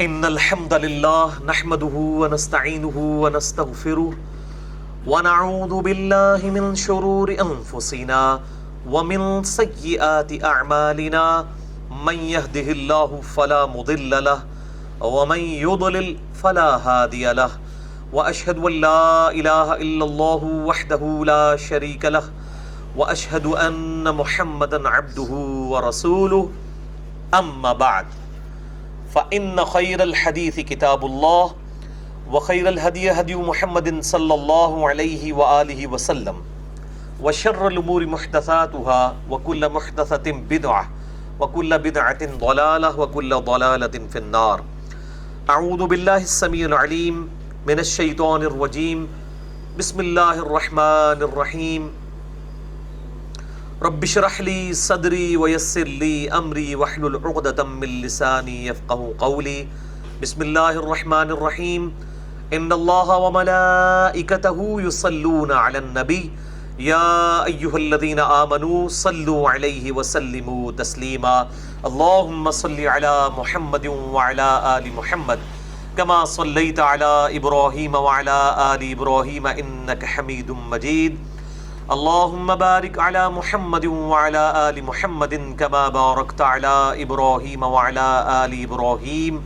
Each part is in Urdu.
ان الحمد لله نحمده ونستعينه ونستغفره ونعوذ بالله من شرور انفسنا ومن سيئات اعمالنا من يهده الله فلا مضل له ومن يضلل فلا هادي له واشهد ان لا اله الا الله وحده لا شريك له واشهد ان محمدا عبده ورسوله اما بعد فإن خير الحديث كتاب الله وخير الهدي هدي محمد صلى الله عليه وآله وسلم وشر الأمور محدثاتها وكل محدثة بدعة وكل بدعة ضلالة وكل ضلالة في النار. أعوذ بالله السميع العليم من الشيطان الرجيم. بسم الله الرحمن الرحيم. رب اشرح لي صدري ويسر لي امري واحلل عقدة من لساني يفقهوا قولي. بسم الله الرحمن الرحيم. ان الله وملائكته يصلون على النبي يا ايها الذين امنوا صلوا عليه وسلموا تسليما. اللهم صل على محمد وعلى ال محمد كما صليت على ابراهيم وعلى ال ابراهيم انك حميد مجيد. اللهم بارك على محمد وعلى آل محمد كما باركت على إبراهيم وعلى آل إبراهيم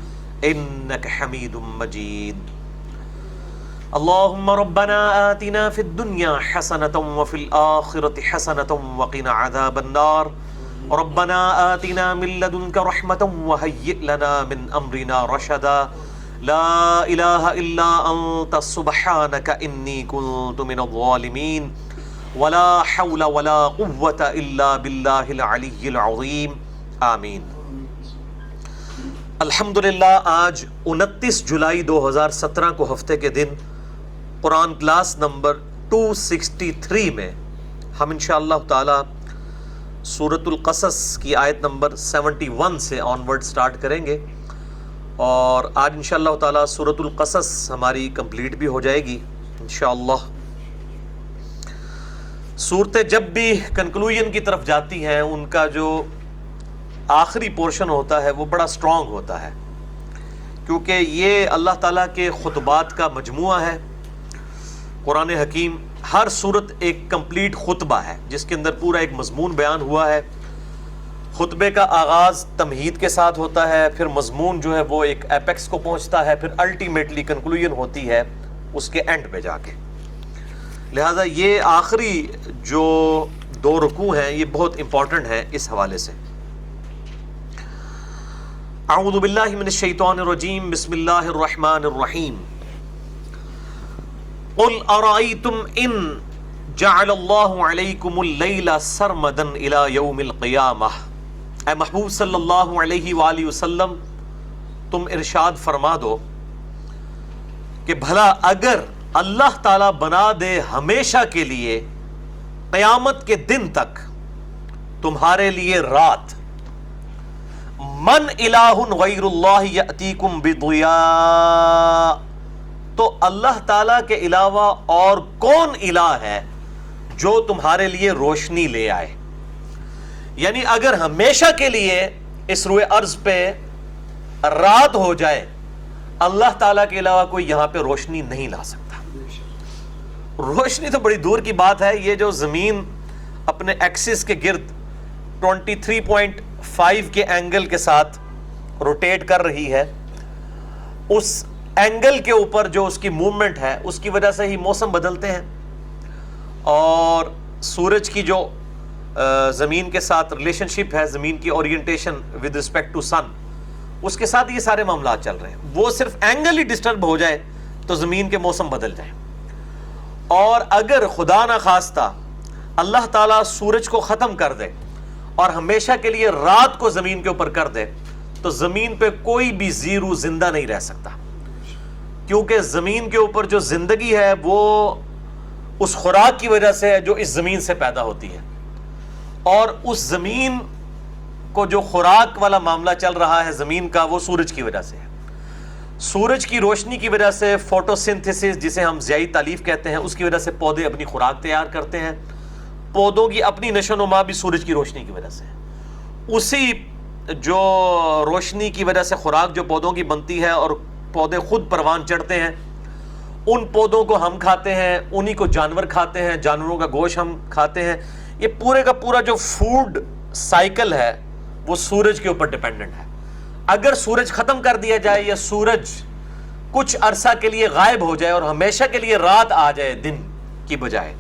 إنك حميد مجيد. اللهم ربنا آتنا في الدنيا حسنة وفي الآخرة حسنة وقنا عذاب النار. ربنا آتنا من لدنك رحمة وهيئ لنا من أمرنا رشدا. لا إله إلا أنت سبحانك إني كنت من الظالمين. ولا حول ولا قوة الا باللہ العلی العظیم. آمین. الحمدللہ آج 29 جولائی 2017 کو ہفتے کے دن قرآن کلاس نمبر 263 میں ہم انشاءاللہ تعالی سورۃ القصص کی آیت نمبر 71 سے آنورڈ سٹارٹ کریں گے، اور آج انشاءاللہ تعالی سورۃ القصص ہماری کمپلیٹ بھی ہو جائے گی انشاءاللہ. صورتیں جب بھی کنکلوژن کی طرف جاتی ہیں ان کا جو آخری پورشن ہوتا ہے وہ بڑا سٹرونگ ہوتا ہے، کیونکہ یہ اللہ تعالیٰ کے خطبات کا مجموعہ ہے. قرآن حکیم ہر صورت ایک کمپلیٹ خطبہ ہے جس کے اندر پورا ایک مضمون بیان ہوا ہے. خطبے کا آغاز تمہید کے ساتھ ہوتا ہے، پھر مضمون جو ہے وہ ایک ایپیکس کو پہنچتا ہے، پھر الٹیمیٹلی کنکلوژن ہوتی ہے اس کے اینڈ پہ جا کے. لہٰذا یہ آخری جو 2 رکوع ہیں یہ بہت امپورٹنٹ ہیں اس حوالے سے. اعوذ باللہ من الشیطان الرجیم. بسم اللہ الرحمن الرحیم. قل ارأیتم ان جعل اللہ علیکم اللیل سرمدا الى یوم القیامہ. اے محبوب صلی اللہ علیہ وآلہ وسلم تم ارشاد فرما دو کہ بھلا اگر اللہ تعالیٰ بنا دے ہمیشہ کے لیے قیامت کے دن تک تمہارے لیے رات، من الہ غیر اللہ یأتیکم بضیاء، تو اللہ تعالیٰ کے علاوہ اور کون الہ ہے جو تمہارے لیے روشنی لے آئے. یعنی اگر ہمیشہ کے لیے اس روئے ارض پہ رات ہو جائے اللہ تعالیٰ کے علاوہ کوئی یہاں پہ روشنی نہیں لا سکتا. روشنی تو بڑی دور کی بات ہے. یہ جو زمین اپنے ایکسس کے گرد 23.5 کے اینگل کے ساتھ روٹیٹ کر رہی ہے، اس اینگل کے اوپر جو اس کی موومنٹ ہے اس کی وجہ سے ہی موسم بدلتے ہیں، اور سورج کی جو زمین کے ساتھ ریلیشن شپ ہے، زمین کی اورینٹیشن ود رسپیکٹ ٹو سن، اس کے ساتھ یہ سارے معاملات چل رہے ہیں. وہ صرف اینگل ہی ڈسٹرب ہو جائے تو زمین کے موسم بدل جائیں. اور اگر خدا نہ خواستہ اللہ تعالیٰ سورج کو ختم کر دے اور ہمیشہ کے لیے رات کو زمین کے اوپر کر دے تو زمین پہ کوئی بھی زیرو زندہ نہیں رہ سکتا، کیونکہ زمین کے اوپر جو زندگی ہے وہ اس خوراک کی وجہ سے ہے جو اس زمین سے پیدا ہوتی ہے، اور اس زمین کو جو خوراک والا معاملہ چل رہا ہے زمین کا وہ سورج کی وجہ سے ہے. سورج کی روشنی کی وجہ سے فوٹو سنتھسس جسے ہم ضیائی تالیف کہتے ہیں، اس کی وجہ سے پودے اپنی خوراک تیار کرتے ہیں. پودوں کی اپنی نشو و نما بھی سورج کی روشنی کی وجہ سے ہے. اسی جو روشنی کی وجہ سے خوراک جو پودوں کی بنتی ہے اور پودے خود پروان چڑھتے ہیں، ان پودوں کو ہم کھاتے ہیں، انہی کو جانور کھاتے ہیں، جانوروں کا گوشت ہم کھاتے ہیں. یہ پورے کا پورا جو فوڈ سائیکل ہے وہ سورج کے اوپر ڈیپینڈنٹ ہے. اگر سورج ختم کر دیا جائے یا سورج کچھ عرصہ کے لیے غائب ہو جائے اور ہمیشہ کے لیے رات آ جائے دن کی بجائے،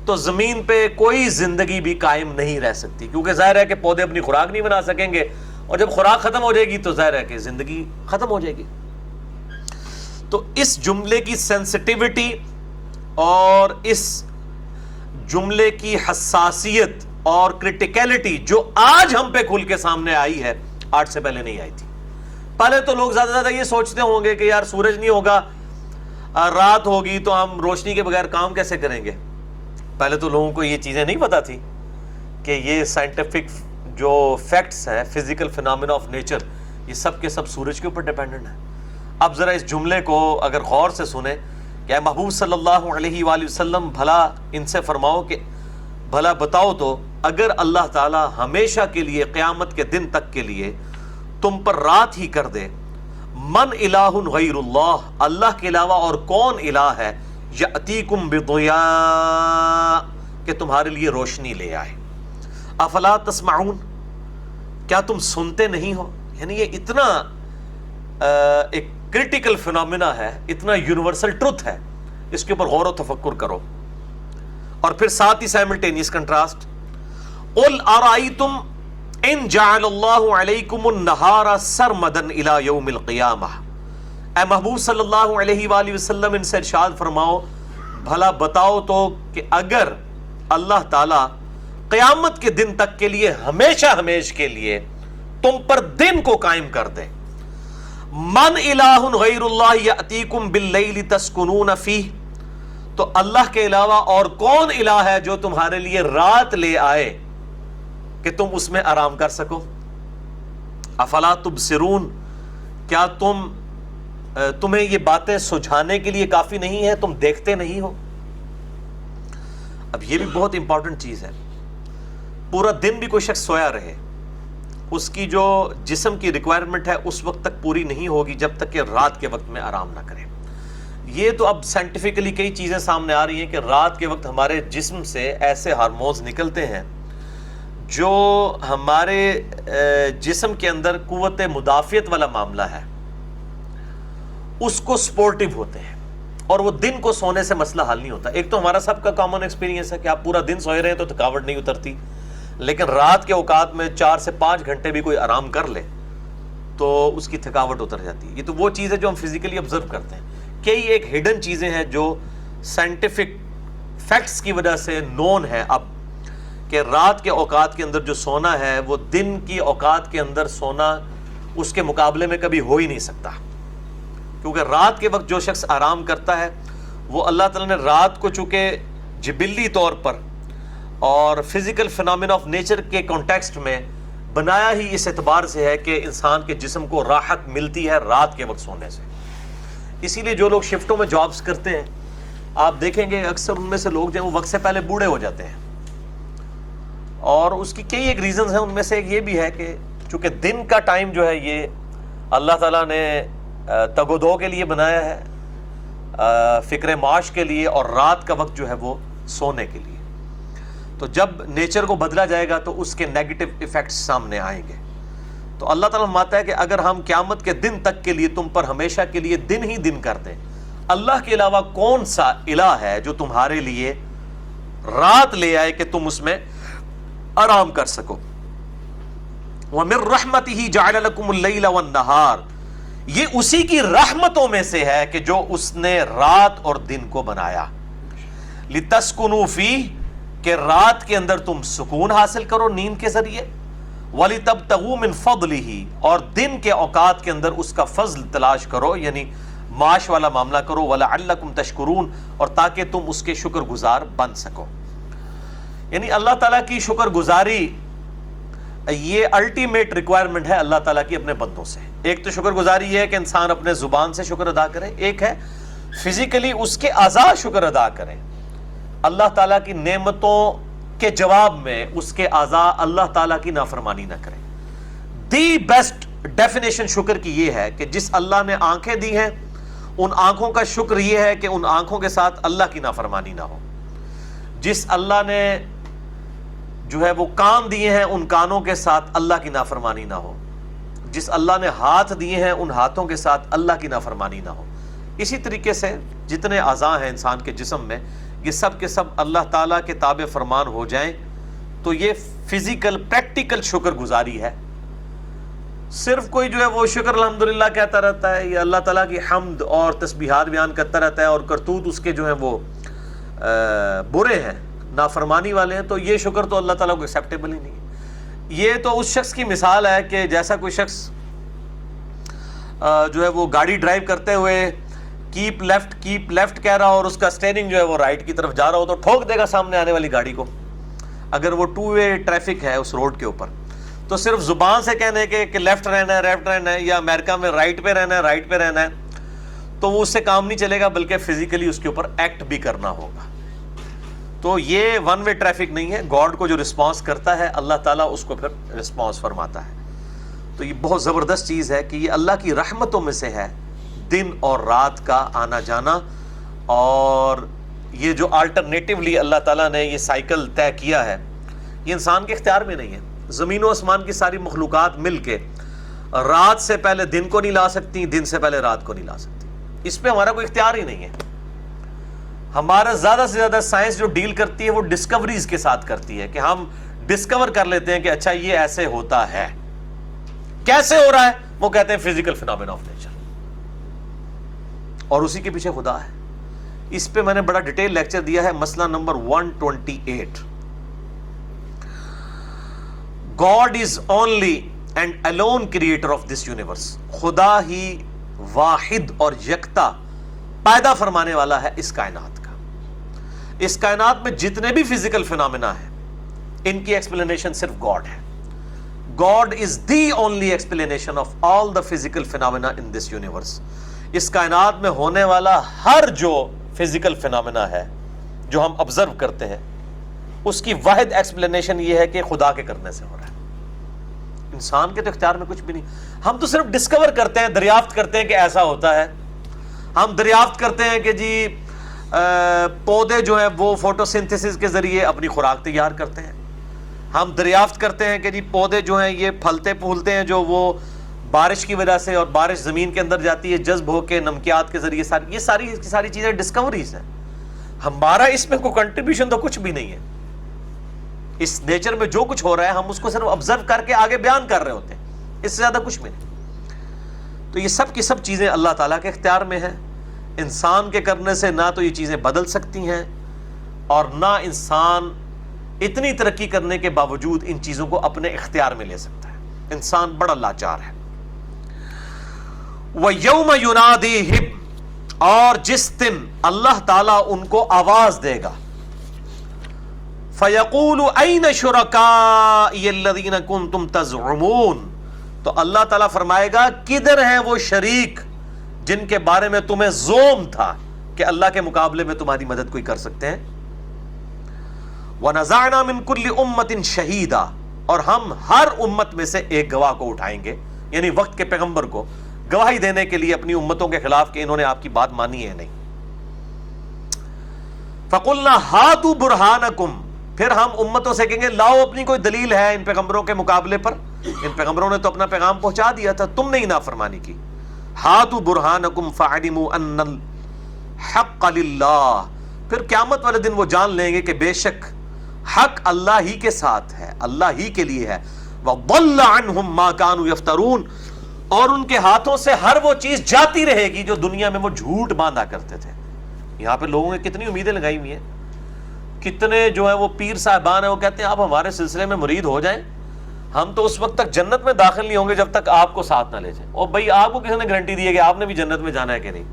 تو زمین پہ کوئی زندگی بھی قائم نہیں رہ سکتی، کیونکہ ظاہر ہے کہ پودے اپنی خوراک نہیں بنا سکیں گے، اور جب خوراک ختم ہو جائے گی تو ظاہر ہے کہ زندگی ختم ہو جائے گی. تو اس جملے کی سینسٹیوٹی اور اس جملے کی حساسیت اور کرٹیکلٹی جو آج ہم پہ کھل کے سامنے آئی ہے، آج سے پہلے نہیں آئی تھی. پہلے تو لوگ زیادہ زیادہ یہ سوچتے ہوں گے کہ یار سورج نہیں ہوگا، رات ہوگی تو ہم روشنی کے بغیر کام کیسے کریں گے. پہلے تو لوگوں کو یہ چیزیں نہیں پتا تھی کہ یہ سائنٹیفک جو فیکٹس ہیں، فزیکل فینامنا آف نیچر، یہ سب کے سب سورج کے اوپر ڈیپینڈنٹ ہیں. اب ذرا اس جملے کو اگر غور سے سنیں کہ اے محبوب صلی اللہ علیہ وآلہ وسلم، بھلا ان سے فرماؤ کہ بھلا بتاؤ تو اگر اللہ تعالی ہمیشہ کے لیے قیامت کے دن تک کے لیے تم پر رات ہی کر دے، من الہ غیر اللہ، اللہ کے علاوہ اور کون الہ ہے، یأتیکم بضیاء، کہ تمہارے لیے روشنی لے آئے. افلا تسمعون، کیا تم سنتے نہیں ہو. یعنی یہ اتنا ایک کرٹیکل فینومینا ہے، اتنا یونیورسل ٹروتھ ہے، اس کے اوپر غور و تفکر کرو. اور پھر ساتھ ہی سائملٹینیس کنٹراسٹ، قل ارائیتم ان جعل اللہ علیکم النہار سرمدا الی یوم القیامہ. اے محبوب صلی اللہ علیہ وآلہ وسلم ان سے ارشاد فرماؤ، بھلا بتاؤ تو کہ اگر اللہ تعالی قیامت کے دن تک کے لیے ہمیشہ ہمیش کے لیے تم پر دن کو قائم کر دے، من الہ غیر اللہ یأتیکم باللیل تسکنون فیہ، تو اللہ کے علاوہ اور کون الہ ہے جو تمہارے لیے رات لے آئے کہ تم اس میں آرام کر سکو. افلا تبصرون، کیا تمہیں یہ باتیں سجھانے کے لیے کافی نہیں ہے، تم دیکھتے نہیں ہو. اب یہ بھی بہت امپورٹنٹ چیز ہے. پورا دن بھی کوئی شخص سویا رہے، اس کی جو جسم کی ریکوائرمنٹ ہے اس وقت تک پوری نہیں ہوگی جب تک کہ رات کے وقت میں آرام نہ کرے. یہ تو اب سائنٹیفکلی کئی چیزیں سامنے آ رہی ہیں کہ رات کے وقت ہمارے جسم سے ایسے ہارمونز نکلتے ہیں جو ہمارے جسم کے اندر قوت مدافعت والا معاملہ ہے اس کو سپورٹیو ہوتے ہیں، اور وہ دن کو سونے سے مسئلہ حل نہیں ہوتا. ایک تو ہمارا سب کا کامن ایکسپیرینس ہے کہ آپ پورا دن سوئے رہے ہیں تو تھکاوٹ نہیں اترتی، لیکن رات کے اوقات میں 4 سے 5 گھنٹے بھی کوئی آرام کر لے تو اس کی تھکاوٹ اتر جاتی ہے. یہ تو وہ چیز ہے جو ہم فزیکلی آبزرو کرتے ہیں. کئی ایک ہڈن چیزیں ہیں جو سائنٹیفک فیکٹس کی وجہ سے نون ہے اب، کہ رات کے اوقات کے اندر جو سونا ہے وہ دن کی اوقات کے اندر سونا اس کے مقابلے میں کبھی ہو ہی نہیں سکتا. کیونکہ رات کے وقت جو شخص آرام کرتا ہے وہ اللہ تعالیٰ نے رات کو چونکہ جبلی طور پر اور فزیکل فینامنا آف نیچر کے کانٹیکسٹ میں بنایا ہی اس اعتبار سے ہے کہ انسان کے جسم کو راحت ملتی ہے رات کے وقت سونے سے. اسی لیے جو لوگ شفٹوں میں جابز کرتے ہیں آپ دیکھیں گے اکثر ان میں سے لوگ جو ہیں وہ وقت سے پہلے بوڑھے ہو جاتے ہیں، اور اس کی کئی ایک ریزنز ہیں. ان میں سے ایک یہ بھی ہے کہ چونکہ دن کا ٹائم جو ہے یہ اللہ تعالیٰ نے تگ و دو کے لیے بنایا ہے، فکر معاش کے لیے، اور رات کا وقت جو ہے وہ سونے کے لیے. تو جب نیچر کو بدلا جائے گا تو اس کے نیگیٹو ایفیکٹس سامنے آئیں گے. تو اللہ تعالیٰ فرماتا ہے کہ اگر ہم قیامت کے دن تک کے لیے تم پر ہمیشہ کے لیے دن ہی دن کر دیں، اللہ کے علاوہ کون سا الہ ہے جو تمہارے لیے رات لے آئے کہ تم اس میں آرام کر سکو. وَمِن رَحْمَتِهِ جَعَلَ لَكُمُ اللَّيْلَ وَالنَّهَارَ، یہ اسی کی رحمتوں میں سے ہے کہ جو اس نے رات اور دن کو بنایا. لِتَسْكُنُوا فِيهِ، کہ رات کے اندر تم سکون حاصل کرو نیند کے ذریعے، وَلِتَبْتَغُوا مِن فَضْلِهِ، اور دن کے اوقات کے اندر اس کا فضل تلاش کرو، یعنی معاش والا معاملہ کرو، وَلَعَلَّكُمْ تَشْكُرُونَ، اور تاکہ تم اس کے شکر گزار بن سکو. یعنی اللہ تعالیٰ کی شکر گزاری یہ الٹیمیٹ ریکوائرمنٹ ہے اللہ تعالیٰ کی اپنے بندوں سے. ایک تو شکر گزاری یہ ہے کہ انسان اپنے زبان سے شکر ادا کرے، ایک ہے فزیکلی اس کے اعضاء شکر ادا کریں. اللہ تعالیٰ کی نعمتوں کے جواب میں اس کے اعضاء اللہ تعالیٰ کی نافرمانی نہ کریں. دی بیسٹ ڈیفینیشن شکر کی یہ ہے کہ جس اللہ نے آنکھیں دی ہیں ان آنکھوں کا شکر یہ ہے کہ ان آنکھوں کے ساتھ اللہ کی نافرمانی نہ ہو. جس اللہ نے جو ہے وہ کان دیے ہیں ان کانوں کے ساتھ اللہ کی نافرمانی نہ ہو. جس اللہ نے ہاتھ دیے ہیں ان ہاتھوں کے ساتھ اللہ کی نافرمانی نہ ہو. اسی طریقے سے جتنے اعضاء ہیں انسان کے جسم میں یہ سب کے سب اللہ تعالیٰ کے تابع فرمان ہو جائیں تو یہ فزیکل پریکٹیکل شکر گزاری ہے. صرف کوئی جو ہے وہ شکر الحمدللہ کہتا رہتا ہے یا اللہ تعالیٰ کی حمد اور تسبیحات بیان کرتا رہتا ہے اور کرتوت اس کے جو ہیں وہ برے ہیں، نافرمانی والے ہیں، تو یہ شکر تو اللہ تعالیٰ کو ایکسیپٹیبل ہی نہیں ہے. یہ تو اس شخص کی مثال ہے کہ جیسا کوئی شخص جو ہے وہ گاڑی ڈرائیو کرتے ہوئے کیپ لیفٹ کہہ رہا ہو اور اس کا اسٹیئرنگ جو ہے وہ رائٹ کی طرف جا رہا ہو تو ٹھوک دے گا سامنے آنے والی گاڑی کو. اگر وہ 2 وے ٹریفک ہے اس روڈ کے اوپر تو صرف زبان سے کہنے کے کہ لیفٹ رہنا ہے یا امریکہ میں رائٹ پہ رہنا ہے تو وہ اس سے کام نہیں چلے گا، بلکہ فزیکلی اس کے اوپر ایکٹ بھی کرنا ہوگا. تو یہ 1 وے ٹریفک نہیں ہے. گاڈ کو جو رسپانس کرتا ہے اللہ تعالیٰ اس کو پھر رسپانس فرماتا ہے. تو یہ بہت زبردست چیز ہے کہ یہ اللہ کی رحمتوں میں سے ہے، دن اور رات کا آنا جانا. اور یہ جو آلٹرنیٹیولی اللہ تعالیٰ نے یہ سائیکل طے کیا ہے یہ انسان کے اختیار میں نہیں ہے. زمین و آسمان کی ساری مخلوقات مل کے رات سے پہلے دن کو نہیں لا سکتی، دن سے پہلے رات کو نہیں لا سکتی. اس پہ ہمارا کوئی اختیار ہی نہیں ہے. ہمارا زیادہ سے زیادہ سائنس جو ڈیل کرتی ہے وہ ڈسکوریز کے ساتھ کرتی ہے کہ ہم ڈسکور کر لیتے ہیں کہ اچھا یہ ایسے ہوتا ہے. کیسے ہو رہا ہے؟ وہ کہتے ہیں فزیکل فینومینا آف نیچر، اور اسی کے پیچھے خدا ہے. اس پہ میں نے بڑا ڈیٹیل لیکچر دیا ہے، مسئلہ number 128. God is only and alone creator of this universe. خدا ہی واحد اور یکتا پیدا فرمانے والا ہے اس کائنات کا. اس کائنات میں جتنے بھی فزیکل فینومینا ہیں ان کی ایکسپلینیشن صرف گاڈ ہے. God is the only explanation of all the physical phenomena in this universe. اس کائنات میں ہونے والا ہر جو فزیکل فینومینا ہے جو ہم آبزرو کرتے ہیں اس کی واحد ایکسپلینیشن یہ ہے کہ خدا کے کرنے سے ہو رہا ہے. انسان کے تو اختیار میں کچھ بھی نہیں. ہم تو صرف ڈسکور کرتے ہیں، دریافت کرتے ہیں کہ ایسا ہوتا ہے. ہم دریافت کرتے ہیں کہ جی پودے جو ہیں وہ فوٹو سنتھسس کے ذریعے اپنی خوراک تیار کرتے ہیں. ہم دریافت کرتے ہیں کہ جی پودے جو ہیں یہ پھلتے پھولتے ہیں جو وہ بارش کی وجہ سے، اور بارش زمین کے اندر جاتی ہے جذب ہو کے نمکیات کے ذریعے. یہ ساری چیزیں ڈسکوریز ہیں. ہمارا اس میں کوئی کنٹریبیوشن تو کچھ بھی نہیں ہے. اس نیچر میں جو کچھ ہو رہا ہے ہم اس کو صرف آبزرو کر کے آگے بیان کر رہے ہوتے ہیں، اس سے زیادہ کچھ بھی نہیں. تو یہ سب کی سب چیزیں اللہ تعالیٰ کے اختیار میں ہیں. انسان کے کرنے سے نہ تو یہ چیزیں بدل سکتی ہیں اور نہ انسان اتنی ترقی کرنے کے باوجود ان چیزوں کو اپنے اختیار میں لے سکتا ہے. انسان بڑا لاچار ہے. وَيَوْمَ يُنَادِيهِمْ، اور جس دن اللہ تعالیٰ ان کو آواز دے گا، فَيَقُولُ أَيْنَ شُرَكَائِيَ الَّذِينَ كُنْتُمْ تَزْعُمُونَ، تو اللہ تعالیٰ فرمائے گا کدھر ہیں وہ شریک جن کے بارے میں تمہیں زوم تھا کہ اللہ کے مقابلے میں تمہاری مدد کوئی کر سکتے ہیں. وَنَزَعْنَا مِن كُلِّ أُمَّةٍ شَهِيدًا، اور ہم ہر امت میں سے ایک گواہ کو اٹھائیں گے، یعنی وقت کے پیغمبر کو گواہی دینے کے لیے اپنی امتوں کے خلاف کہ انہوں نے آپ کی بات مانی ہے نہیں. فَقُلْنَا هَاتُوا بُرْهَانَكُمْ، پھر ہم امتوں سے کہیں گے لاؤ اپنی کوئی دلیل ہے ان پیغمبروں کے مقابلے پر. ان پیغمبروں نے تو اپنا پیغام پہنچا دیا تھا، تم نے ہی نافرمانی کی. ہاتوا برہانکم فعلموا ان الحق للہ، پھر قیامت والے دن وہ جان لیں گے کہ بے شک حق اللہ ہی کے ساتھ ہے، اللہ ہی کے لیے ہے. وضل عنہم ما كانوا یفترون، اور ان کے ہاتھوں سے ہر وہ چیز جاتی رہے گی جو دنیا میں وہ جھوٹ باندھا کرتے تھے. یہاں پہ لوگوں نے کتنی امیدیں لگائی ہوئی ہیں. کتنے جو ہے وہ پیر صاحبان ہیں وہ کہتے ہیں آپ ہمارے سلسلے میں مرید ہو جائیں، ہم تو اس وقت تک جنت میں داخل نہیں ہوں گے جب تک آپ کو ساتھ نہ لے جائیں. اور بھائی آپ کو کسی نے گارنٹی دی ہے کہ آپ نے بھی جنت میں جانا ہے کہ نہیں؟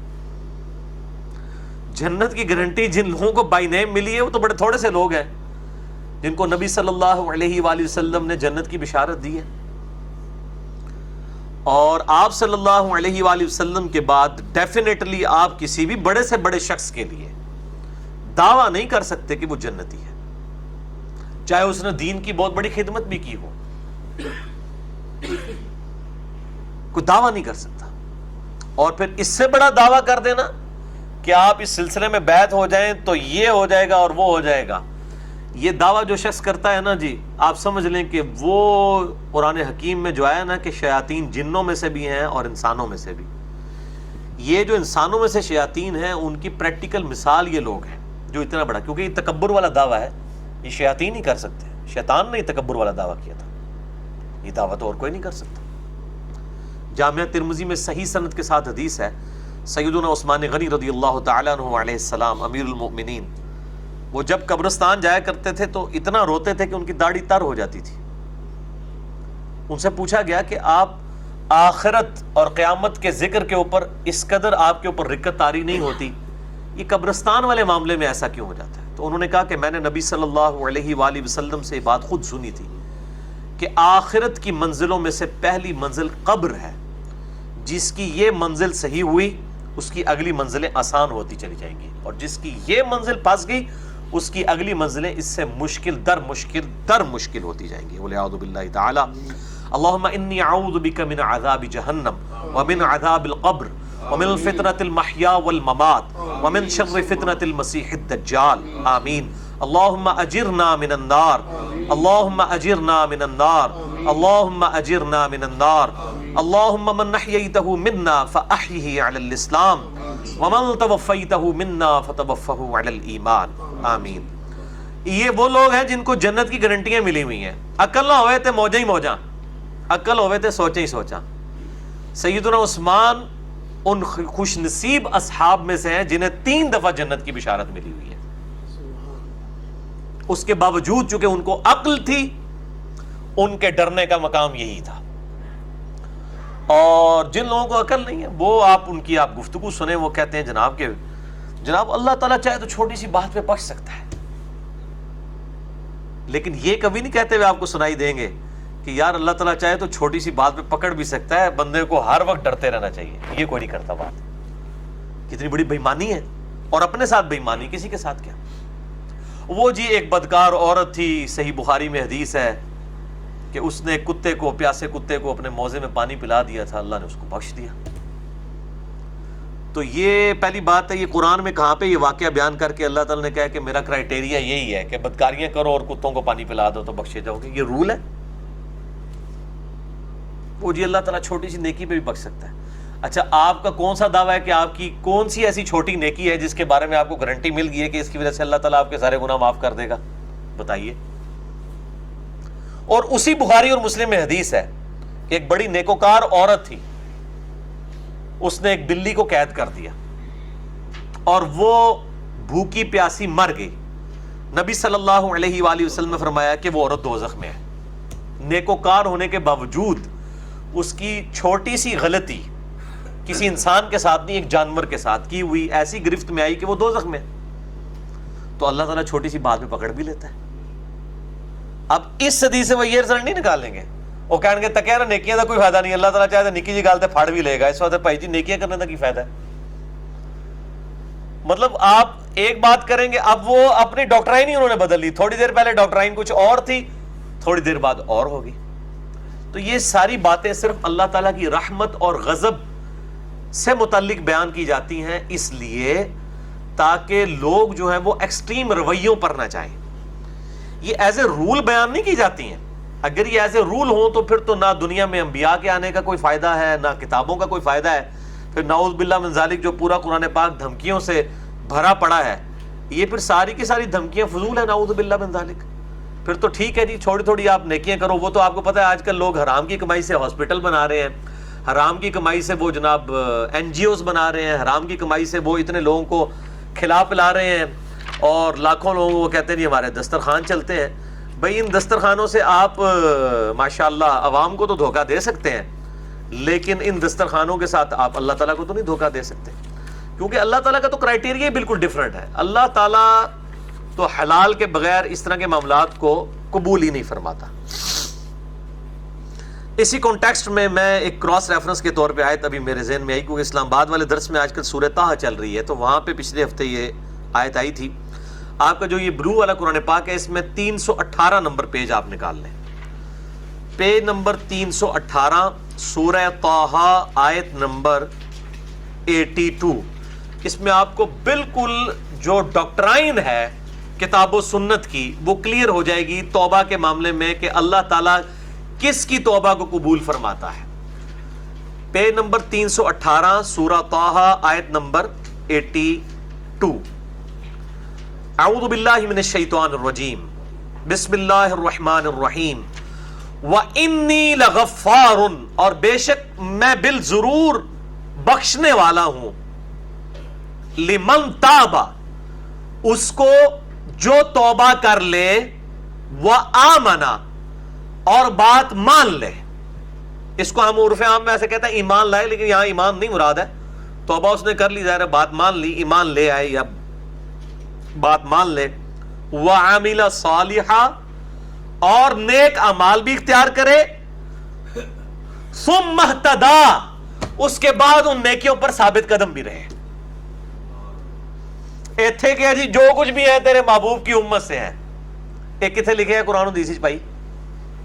جنت کی گارنٹی جن لوگوں کو بائی نیم ملی ہے وہ تو بڑے تھوڑے سے لوگ ہیں جن کو نبی صلی اللہ علیہ وآلہ وسلم نے جنت کی بشارت دی ہے. اور آپ صلی اللہ علیہ وآلہ وسلم کے بعد ڈیفینیٹلی آپ کسی بھی بڑے سے بڑے شخص کے لیے دعویٰ نہیں کر سکتے کہ وہ جنتی ہے، چاہے اس نے دین کی بہت بڑی خدمت بھی کی ہو. کوئی دعویٰ نہیں کر سکتا. اور پھر اس سے بڑا دعویٰ کر دینا کہ آپ اس سلسلے میں بیعت ہو جائیں تو یہ ہو جائے گا اور وہ ہو جائے گا، یہ دعویٰ جو شخص کرتا ہے نا جی، آپ سمجھ لیں کہ وہ قرآن حکیم میں جو آیا نا کہ شیاطین جنوں میں سے بھی ہیں اور انسانوں میں سے بھی. یہ جو انسانوں میں سے شیاطین ہیں ان کی پریکٹیکل مثال یہ لوگ ہیں جو اتنا بڑا، کیونکہ یہ تکبر والا دعویٰ ہے، یہ شیاطین ہی کر سکتے ہیں. شیطان نے تکبر والا دعویٰ کیا تھا، یہ دعویٰ تو اور کوئی نہیں کر سکتا. جامعہ ترمذی میں صحیح سند کے ساتھ حدیث ہے، سیدنا عثمان غنی رضی اللہ تعالیٰ عنہ علیہ السلام امیر المؤمنین، وہ جب قبرستان جایا کرتے تھے تو اتنا روتے تھے کہ ان کی داڑھی تر ہو جاتی تھی. ان سے پوچھا گیا کہ آپ آخرت اور قیامت کے ذکر کے اوپر اس قدر آپ کے اوپر رقت طاری نہیں ہوتی، یہ قبرستان والے معاملے میں ایسا کیوں ہو جاتا ہے؟ تو انہوں نے کہا کہ میں نے نبی صلی اللہ علیہ وآلہ وسلم سے یہ بات خود سنی تھی کہ آخرت کی منزلوں میں سے پہلی منزل قبر ہے، جس کی یہ منزل صحیح ہوئی اس کی اگلی منزلیں آسان ہوتی چلی جائیں گی، اور جس کی یہ منزل پھنس گئی اس کی اگلی منزلیں اس سے مشکل در مشکل ہوتی جائیں گی. والعیاذ باللہ تعالی. اللہم انی اعوذ بک من عذاب جہنم ومن عذاب القبر ومن فتنة المحیا والممات ومن شر فتنة المسیح الدجال. آمین. اللہم اجرنا من النار، اللہم اجرنا من النار، اللہم اجرنا من النار. اللہم من احییتہ منا فاحیہ علی الاسلام ومن توفیتہ منا فتوفہ علی الایمان. آمین. یہ وہ لوگ ہیں جن کو جنت کی گارنٹیاں ملی ہوئی ہیں. عقل نہ ہوئے تھے موجہ ہی موجہ، عقل ہوئے تھے سوچا ہی سوچا. سیدنا عثمان ان خوش نصیب اصحاب میں سے ہیں جنہیں 3 دفعہ جنت کی بشارت ملی ہوئی ہے. اس کے باوجود چونکہ ان کو عقل تھی، ان کے ڈرنے کا مقام یہی تھا. اور جن لوگوں کو عقل نہیں ہے وہ آپ ان کی آپ گفتگو سنیں، وہ کہتے ہیں جناب اللہ تعالیٰ چاہے تو چھوٹی سی بات پہ بخش سکتا ہے، لیکن یہ کبھی نہیں کہتے ہوئے آپ کو سنائی دیں گے کہ یار اللہ تعالیٰ چاہے تو چھوٹی سی بات پہ پکڑ بھی سکتا ہے، بندے کو ہر وقت ڈرتے رہنا چاہیے. یہ کوئی نہیں کرتا بات. کتنی بڑی بےایمانی ہے، اور اپنے ساتھ بےایمانی، کسی کے ساتھ کیا. وہ جی ایک بدکار عورت تھی، صحیح بخاری میں حدیث ہے کہ اس نے پیاسے کتے کو اپنے موزے میں پانی پلا دیا تھا، اللہ نے اس کو بخش دیا. تو یہ پہلی بات ہے، یہ قرآن میں کہاں پہ یہ واقعہ بیان کر کے اللہ تعالیٰ نے کہا کہ میرا کرائٹیریا یہی ہے کہ بدکاریاں کرو اور کتوں کو پانی پلا دو تو بخشے جاؤ گے، یہ رول ہے؟ وہ جی اللہ تعالیٰ چھوٹی سی نیکی پہ بھی بخش سکتا ہے. اچھا آپ کا کون سا دعویٰ ہے کہ آپ کی کون سی ایسی چھوٹی نیکی ہے جس کے بارے میں آپ کو گارنٹی مل گئی ہے کہ اس کی وجہ سے اللہ تعالیٰ آپ کے سارے گناہ معاف کر دے گا؟ بتائیے. اور اسی بخاری اور مسلم میں حدیث ہے کہ ایک بڑی نیکوکار عورت تھی، اس نے ایک بلی کو قید کر دیا اور وہ بھوکی پیاسی مر گئی. نبی صلی اللہ علیہ وآلہ وسلم نے فرمایا کہ وہ عورت دوزخ میں ہے. نیکوکار ہونے کے باوجود اس کی چھوٹی سی غلطی کسی انسان کے ساتھ نہیں، ایک جانور کے ساتھ کی ہوئی ایسی گرفت میں آئی کہ وہ دوزخ میں ہے. تو اللہ تعالیٰ چھوٹی سی بات میں پکڑ بھی لیتا ہے. اب اس حدیث سے وہ یہ رزلٹ نہیں نکالیں گے، وہ کہیں گے تک یار نیکیاں کا کوئی فائدہ نہیں، اللہ تعالیٰ چاہے تو نکی جی گالتے پھاڑ بھی لے گا. اس وقت بھائی جی نیکیاں کرنے کا کی فائدہ ہے؟ مطلب آپ ایک بات کریں گے، اب وہ اپنی ڈاکٹرائن ہی انہوں نے بدل لی. تھوڑی دیر پہلے ڈاکٹرائن کچھ اور تھی، تھوڑی دیر بعد اور ہوگی. تو یہ ساری باتیں صرف اللہ تعالیٰ کی رحمت اور غضب سے متعلق بیان کی جاتی ہیں، اس لیے تاکہ لوگ جو ہیں وہ ایکسٹریم رویوں پر نہ جائیں. یہ ایز اے رول بیان نہیں کی جاتی ہیں. اگر یہ ایز اے رول ہوں تو پھر تو نہ دنیا میں انبیاء کے آنے کا کوئی فائدہ ہے، نہ کتابوں کا کوئی فائدہ ہے. پھر نعوذ باللہ من ذالک جو پورا قرآن پاک دھمکیوں سے بھرا پڑا ہے، یہ پھر ساری کی ساری دھمکیاں فضول ہیں. نعوذ باللہ من ذالک. پھر تو ٹھیک ہے جی تھوڑی تھوڑی آپ نیکیاں کرو. وہ تو آپ کو پتہ ہے آج کل لوگ حرام کی کمائی سے ہاسپٹل بنا رہے ہیں، حرام کی کمائی سے وہ جناب این جی اوز بنا رہے ہیں، حرام کی کمائی سے وہ اتنے لوگوں کو کھلا پلا رہے ہیں، اور لاکھوں لوگوں کو کہتے ہیں نہیں ہمارے دسترخوان چلتے ہیں. بھائی ان دسترخوانوں سے آپ ماشاءاللہ عوام کو تو دھوکہ دے سکتے ہیں، لیکن ان دسترخوانوں کے ساتھ آپ اللہ تعالیٰ کو تو نہیں دھوکہ دے سکتے، کیونکہ اللہ تعالیٰ کا تو کرائٹیریا بالکل ڈیفرنٹ ہے. اللہ تعالیٰ تو حلال کے بغیر اس طرح کے معاملات کو قبول ہی نہیں فرماتا. اسی کانٹیکسٹ میں ایک کراس ریفرنس کے طور پہ آیت ابھی میرے ذہن میں آئی، کیونکہ اسلام آباد والے درس میں آج کل سورہ طٰہٰ چل رہی ہے، تو وہاں پہ پچھلے ہفتے یہ آیت آئی تھی. آپ کا جو یہ بلو والا قرآن پاک ہے، اس میں 318 نمبر پیج آپ نکال لیں. پیج نمبر 318 سورہ طٰہٰ آیت نمبر 82. اس میں آپ کو بالکل جو ڈاکٹرائن ہے کتاب و سنت کی وہ کلیئر ہو جائے گی توبہ کے معاملے میں کہ اللہ تعالیٰ کس کی توبہ کو قبول فرماتا ہے. پیج نمبر 318 سورہ طٰہٰ آیت نمبر 82. اعوذ باللہ من الشیطان الرجیم بسم اللہ الرحمن الرحیم. وَإِنِّي لَغَفَّارٌ اور بے شک میں بالضرور بخشنے والا ہوں لمن تاب اس کو جو توبہ کر لے وآمن اور بات مان لے. اس کو ہم عرف عام میں ایسے کہتے ہیں ایمان لائے، لیکن یہاں ایمان نہیں مراد ہے. توبہ اس نے کر لی، ظاہر ہے بات مان لی، ایمان لے آئے یا بات مان لے. وعمل صالحا اور نیک اعمال بھی اختیار کرے. ثم اہتدی اس کے بعد ان نیکیوں پر ثابت قدم بھی رہے. ایتھے کیا جی جو کچھ بھی ہے تیرے محبوب کی امت سے ہے. ایک کتنے لکھے ہیں قرآن و حدیث پائی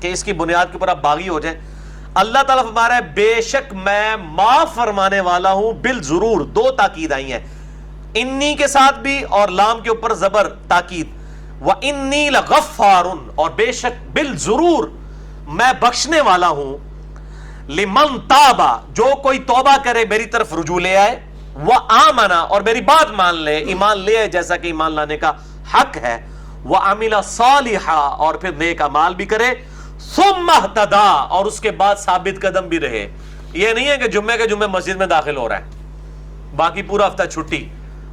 کہ اس کی بنیاد کے اوپر آپ باغی ہو جائیں. اللہ تعالیٰ فرما رہا ہے بے شک میں معاف فرمانے والا ہوں بالضرور. دو تاکید آئی ہیں، انی کے ساتھ بھی اور لام کے اوپر زبر تاکید. وَإِنِّي لَغَفَّارٌ اور بے شک بالضرور میں بخشنے والا ہوں لمن تاب جو کوئی توبہ کرے میری طرف رجوع لے آئے. وآمن اور میری بات مان لے، ایمان لے آئے جیسا کہ ایمان لانے کا حق ہے. وعمل صالحا اور پھر نیک اعمال بھی کرے. ثم اہتدی اور اس کے بعد ثابت قدم بھی رہے. یہ نہیں ہے کہ جمعے کے جمعے مسجد میں داخل ہو رہا ہے باقی پورا ہفتہ چھٹی،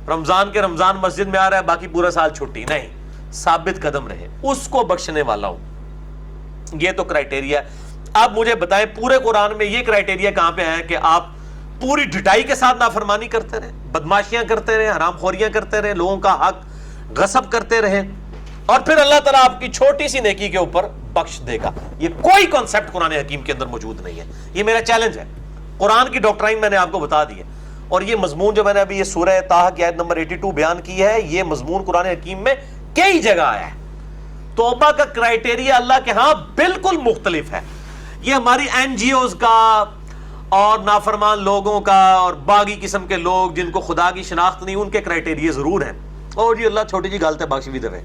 رمضان کے رمضان مسجد میں آ رہا ہے باقی پورا سال چھٹی. نہیں، ثابت قدم رہے، اس کو بخشنے والا ہوں. یہ تو کرائٹیریا. اب مجھے بتائیں پورے قرآن میں یہ کرائٹیریا کہاں پہ ہے کہ آپ پوری ڈٹائی کے ساتھ نافرمانی کرتے رہے، بدماشیاں کرتے رہے، حرام خوریاں کرتے رہے، لوگوں کا حق غصب کرتے رہے، اور پھر اللہ تعالیٰ آپ کی چھوٹی سی نیکی کے اوپر بخش دے گا؟ یہ کوئی کانسیپٹ قرآن حکیم کے اندر موجود نہیں ہے. یہ میرا چیلنج ہے. قرآن کی ڈاکٹرائن میں نے آپ کو بتا دی ہے، اور یہ مضمون جو میں نے ابھی یہ سورہ طٰہٰ کی آیت نمبر 82 بیان کی ہے، یہ مضمون قرآن حکیم میں کئی جگہ آیا ہے. توبہ کا کرائٹیریا اللہ کے ہاں بالکل مختلف ہے. یہ ہماری این جی اوز کا اور نافرمان لوگوں کا اور باغی قسم کے لوگ جن کو خدا کی شناخت نہیں، ان کے کرائٹیریا ضرور ہیں. اور یہ اللہ چھوٹی جی گالتے بخش بھی دے،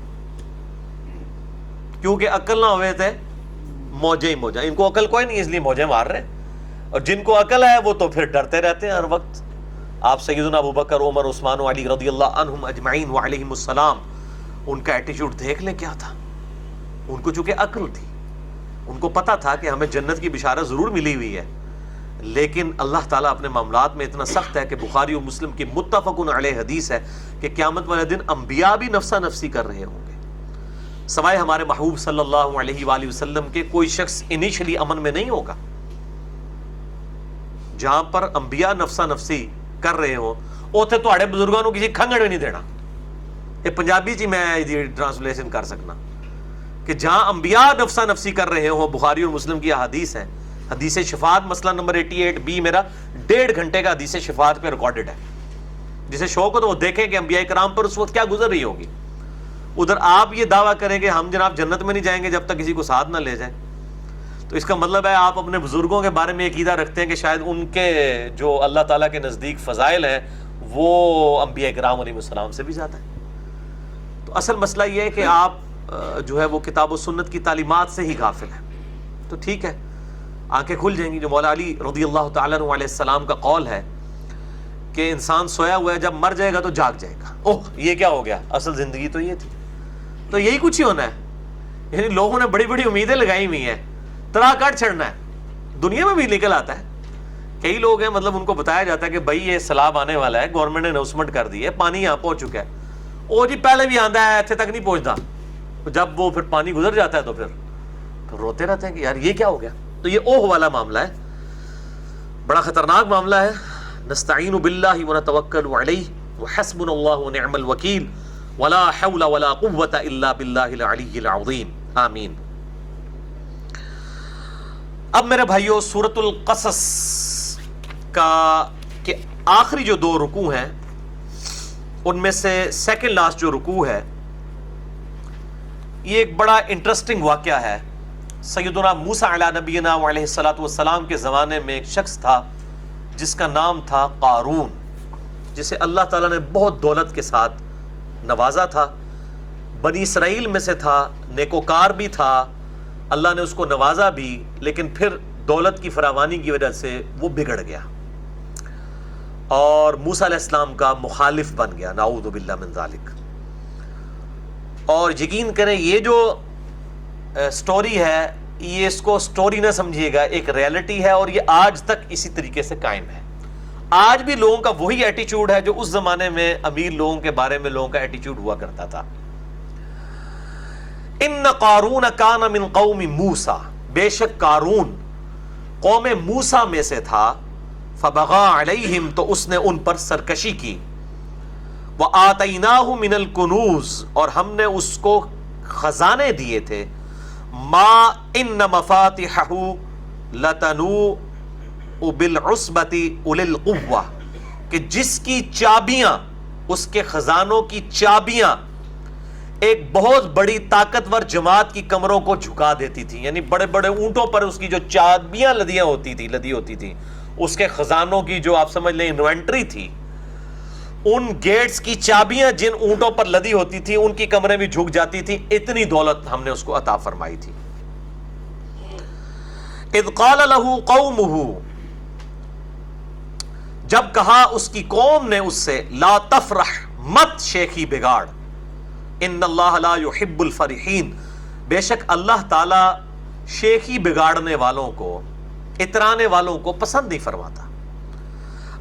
کیونکہ عقل نہ ہوئے تھے موجے ہی موجہ. ان کو عقل کوئی نہیں اس لیے موجے مار رہے ہیں، اور جن کو عقل ہے وہ تو پھر ڈرتے رہتے ہیں ہر وقت. آپ سیدنا ابو بکر، عمر، عثمان و علی رضی اللہ عنہم اجمعین وعلیہم السلام، ان کا ایٹیچیوڈ دیکھ لیں کیا تھا. ان کو چونکہ عقل تھی، ان کو پتا تھا کہ ہمیں جنت کی بشارت ضرور ملی ہوئی ہے، لیکن اللہ تعالیٰ اپنے معاملات میں اتنا سخت ہے کہ بخاری و مسلم کی متفق علیہ حدیث ہے کہ قیامت والے دن انبیاء بھی نفسا نفسی کر رہے ہوں گے، سوائے ہمارے محبوب صلی اللہ علیہ وآلہ وسلم کے کوئی شخص انیشلی امن میں نہیں ہوگا. جہاں پر انبیاء نفسا نفسی کر رہے ہوں اوتھے تواڈے بزرگاں نوں کسی کھنگڑ بھی نہیں دینا. یہ پنجابی چ میں ٹرانسلیشن کر سکنا کہ جہاں انبیاء نفسا نفسی کر رہے ہوں، بخاری اور مسلم کی حدیث ہے، حدیث شفاعت مسئلہ نمبر 88B میرا 1.5 گھنٹے کا حدیث شفاعت پہ ریکارڈڈ ہے. جسے شوق ہو تو وہ دیکھیں کہ انبیاء کرام پر اس وقت کیا گزر رہی ہوگی. ادھر آپ یہ دعویٰ کریں کہ ہم جناب جنت میں نہیں جائیں گے جب تک کسی کو ساتھ نہ لے جائیں، تو اس کا مطلب ہے آپ اپنے بزرگوں کے بارے میں عقیدہ رکھتے ہیں کہ شاید ان کے جو اللہ تعالیٰ کے نزدیک فضائل ہیں وہ انبیاء کرام علیہ السلام سے بھی زیادہ ہیں. تو اصل مسئلہ یہ ہے کہ آپ جو ہے وہ کتاب و سنت کی تعلیمات سے ہی غافل ہیں. تو ٹھیک ہے، آنکھیں کھل جائیں گی. جو مولا علی رضی اللہ تعالیٰ عنہ علیہ السلام کا قول ہے کہ انسان سویا ہوا ہے، جب مر جائے گا تو جاگ جائے گا. اوہ یہ کیا ہو گیا، اصل زندگی تو یہ تھی. تو یہی کچھ ہی ہونا ہے. یعنی لوگوں نے بڑی بڑی امیدیں لگائی ہوئی ہیں، طرح کاٹ چھڑنا ہے. دنیا میں بھی نکل آتا ہے. کئی لوگ ہیں مطلب ان کو بتایا جاتا ہے کہ بھائی یہ سیلاب آنے والا ہے، گورنمنٹ نے اناؤنسمنٹ کر دی ہے، پانی یہاں پہنچ چکا ہے. او جی پہلے بھی آندا ہے، ایتھے تک نہیں پہنچتا. جب وہ پھر پانی گزر جاتا ہے تو پھر روتے رہتے ہیں کہ یار یہ کیا ہو گیا. تو یہ اوہ والا معاملہ ہے، بڑا خطرناک معاملہ ہے. نستعین باللہ ونتوکل علیہ وحسبنا اللہ ونعم الوکیل ولا حول ولا قوة الا باللہ العلی العظیم. آمین. اب میرے بھائیو سورۃ القصص کا کہ آخری جو 2 رکوع ہیں ان میں سے سیکنڈ لاسٹ جو رکوع ہے یہ ایک بڑا انٹرسٹنگ واقعہ ہے. سیدنا موسیٰ علیہ نبینا علیہ الصلوۃ والسلام کے زمانے میں ایک شخص تھا جس کا نام تھا قارون، جسے اللہ تعالیٰ نے بہت دولت کے ساتھ نوازا تھا، بنی اسرائیل میں سے تھا، نیکوکار بھی تھا، اللہ نے اس کو نوازا بھی، لیکن پھر دولت کی فراوانی کی وجہ سے وہ بگڑ گیا اور موسیٰ علیہ السلام کا مخالف بن گیا، نعوذ باللہ من ذالک۔ اور یقین کریں یہ جو سٹوری ہے، یہ اس کو سٹوری نہ سمجھیے گا، ایک ریالٹی ہے، اور یہ آج تک اسی طریقے سے قائم ہے۔ آج بھی لوگوں کا وہی ایٹیچیوڈ ہے جو اس زمانے میں امیر لوگوں کے بارے میں لوگوں کا ایٹیچیوڈ ہوا کرتا تھا۔ ان قارون کان من قوم موسیٰ، بے شک قارون قوم موسیٰ میں سے تھا، فبغى علیہم، تو اس نے ان پر سرکشی کی، وآتیناہ من الکنوز، اور ہم نے اس کو خزانے دیے تھے، ما ان مفاتحہ لتنوء بالعصبۃ اولي القوہ، کہ جس کی چابیاں، اس کے خزانوں کی چابیاں ایک بہت بڑی طاقتور جماعت کی کمروں کو جھکا دیتی تھی، یعنی بڑے بڑے اونٹوں پر اس کی جو چابیاں لدی ہوتی تھی، اس کے خزانوں کی جو آپ سمجھ لیں انوینٹری تھی، ان گیٹس کی چابیاں جن اونٹوں پر لدی ہوتی تھی ان کی کمریں بھی جھک جاتی تھی، اتنی دولت ہم نے اس کو عطا فرمائی تھی۔ اذ قال له قومه، جب کہا اس کی قوم نے اس سے، لا تفرح، مت شیخی بگاڑ، ان اللہ لا يحب الفرحین، بے شک اللہ تعالی شیخی بگاڑنے والوں کو، اترانے والوں کو پسند نہیں فرماتا۔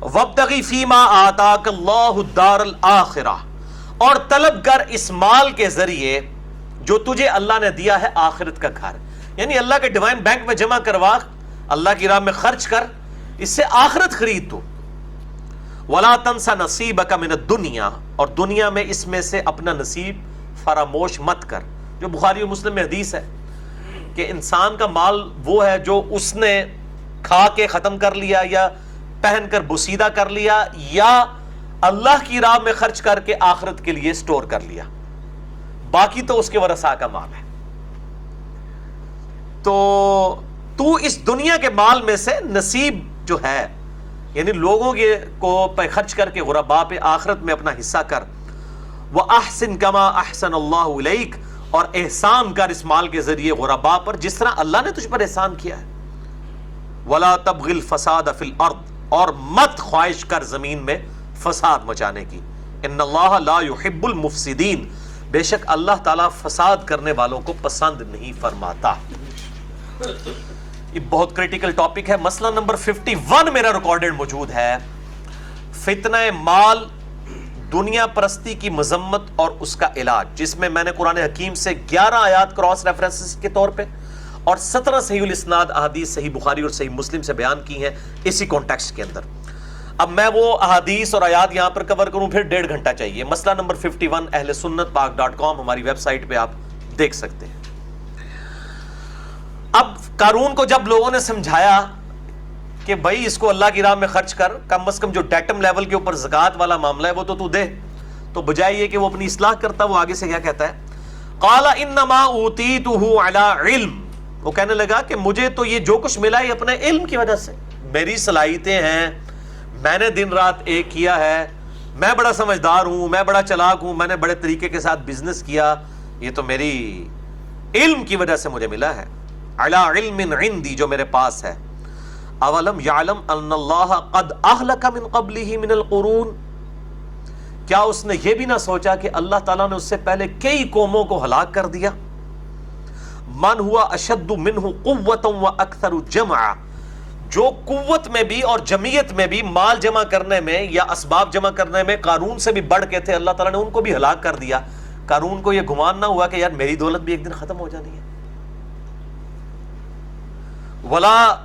وابتغی فیما آتاک اللہ الدار الآخرہ، اور طلب کر اس مال کے ذریعے جو تجھے اللہ نے دیا ہے آخرت کا گھر، یعنی اللہ کے ڈیوائن بینک میں جمع کروا، اللہ کی راہ میں خرچ کر، اس سے آخرت خرید تو۔ ولا تنسى نصیبک من الدنیا، اور دنیا میں اس میں سے اپنا نصیب فراموش مت کر، جو بخاری اور مسلم میں حدیث ہے کہ انسان کا مال وہ ہے جو اس نے کھا کے ختم کر لیا، یا پہن کر بسیدہ کر لیا، یا اللہ کی راہ میں خرچ کر کے آخرت کے لیے سٹور کر لیا، باقی تو اس کے ورثاء کا مال ہے۔ تو اس دنیا کے مال میں سے نصیب جو ہے، یعنی لوگوں کے کو پہ خرچ کر کے غرباء پہ آخرت میں اپنا حصہ کر، وَأَحْسِن كَمَا أَحْسَنَ اللَّهُ إِلَيْكَ، اور احسان کر اس مال کے ذریعے غرباء پر جس طرح اللہ نے تجھ پر احسان کیا ہے۔ وَلَا تَبْغِ الْفَسَادَ فِي الْأَرْضِ، اور مت خواہش کر زمین میں فساد مچانے کی، ان اللہ لا يحب المفسدین، بے شک اللہ تعالیٰ فساد کرنے والوں کو پسند نہیں فرماتا۔ یہ بہت کریٹیکل ٹاپک ہے۔ مسئلہ نمبر 51 میرا ریکارڈڈ موجود ہے، فتنہ مال، دنیا پرستی کی مذمت اور اس کا علاج، جس میں میں نے قرآن حکیم سے 11 آیات کراس ریفرنسز کے طور پہ اور 17 صحیح الاسناد احادیث صحیح بخاری اور صحیح مسلم سے بیان کی ہیں اسی کانٹیکسٹ کے اندر۔ اب میں وہ احادیث اور آیات یہاں پر کور کروں پھر 1.5 گھنٹہ چاہیے۔ مسئلہ نمبر 51 اہل سنت پاک .com ہماری ویب سائٹ پہ آپ دیکھ سکتے ہیں۔ اب قارون کو جب لوگوں نے سمجھایا کہ بھائی اس کو اللہ کی راہ میں خرچ کر، کم از کم جو ڈیٹم لیول کے اوپر زکوٰۃ والا معاملہ ہے وہ تو دے، تو بجائے یہ کہ وہ اپنی اصلاح کرتا، وہ آگے سے کیا کہتا ہے، قال انما اوتیتہ علی علم، وہ کہنے لگا کہ مجھے تو یہ جو کچھ ملا یہ اپنے علم کی وجہ سے، میری صلاحیتیں ہیں، میں نے دن رات ایک کیا ہے، میں بڑا سمجھدار ہوں، میں بڑا چلاک ہوں، میں نے بڑے طریقے کے ساتھ بزنس کیا، یہ تو میری علم کی وجہ سے مجھے ملا ہے، علی علم عندی، جو میرے پاس ہے۔ اولم یعلم ان اللہ قد اہلک من قبلہ من القرون، کیا اس نے یہ بھی نہ سوچا کہ اللہ تعالیٰ نے اس سے پہلے کئی قوموں کو ہلاک کر دیا، من ہوا اشد منہ قوۃ واکثر جمعا، جو قوت میں بھی اور جمعیت میں بھی، مال جمع کرنے میں یا اسباب جمع کرنے میں قارون سے بھی بڑھ کے تھے، اللہ تعالیٰ نے ان کو بھی ہلاک کر دیا۔ قارون کو یہ گمان نہ ہوا کہ یار میری دولت بھی ایک دن ختم ہو جانی ہے۔ ولا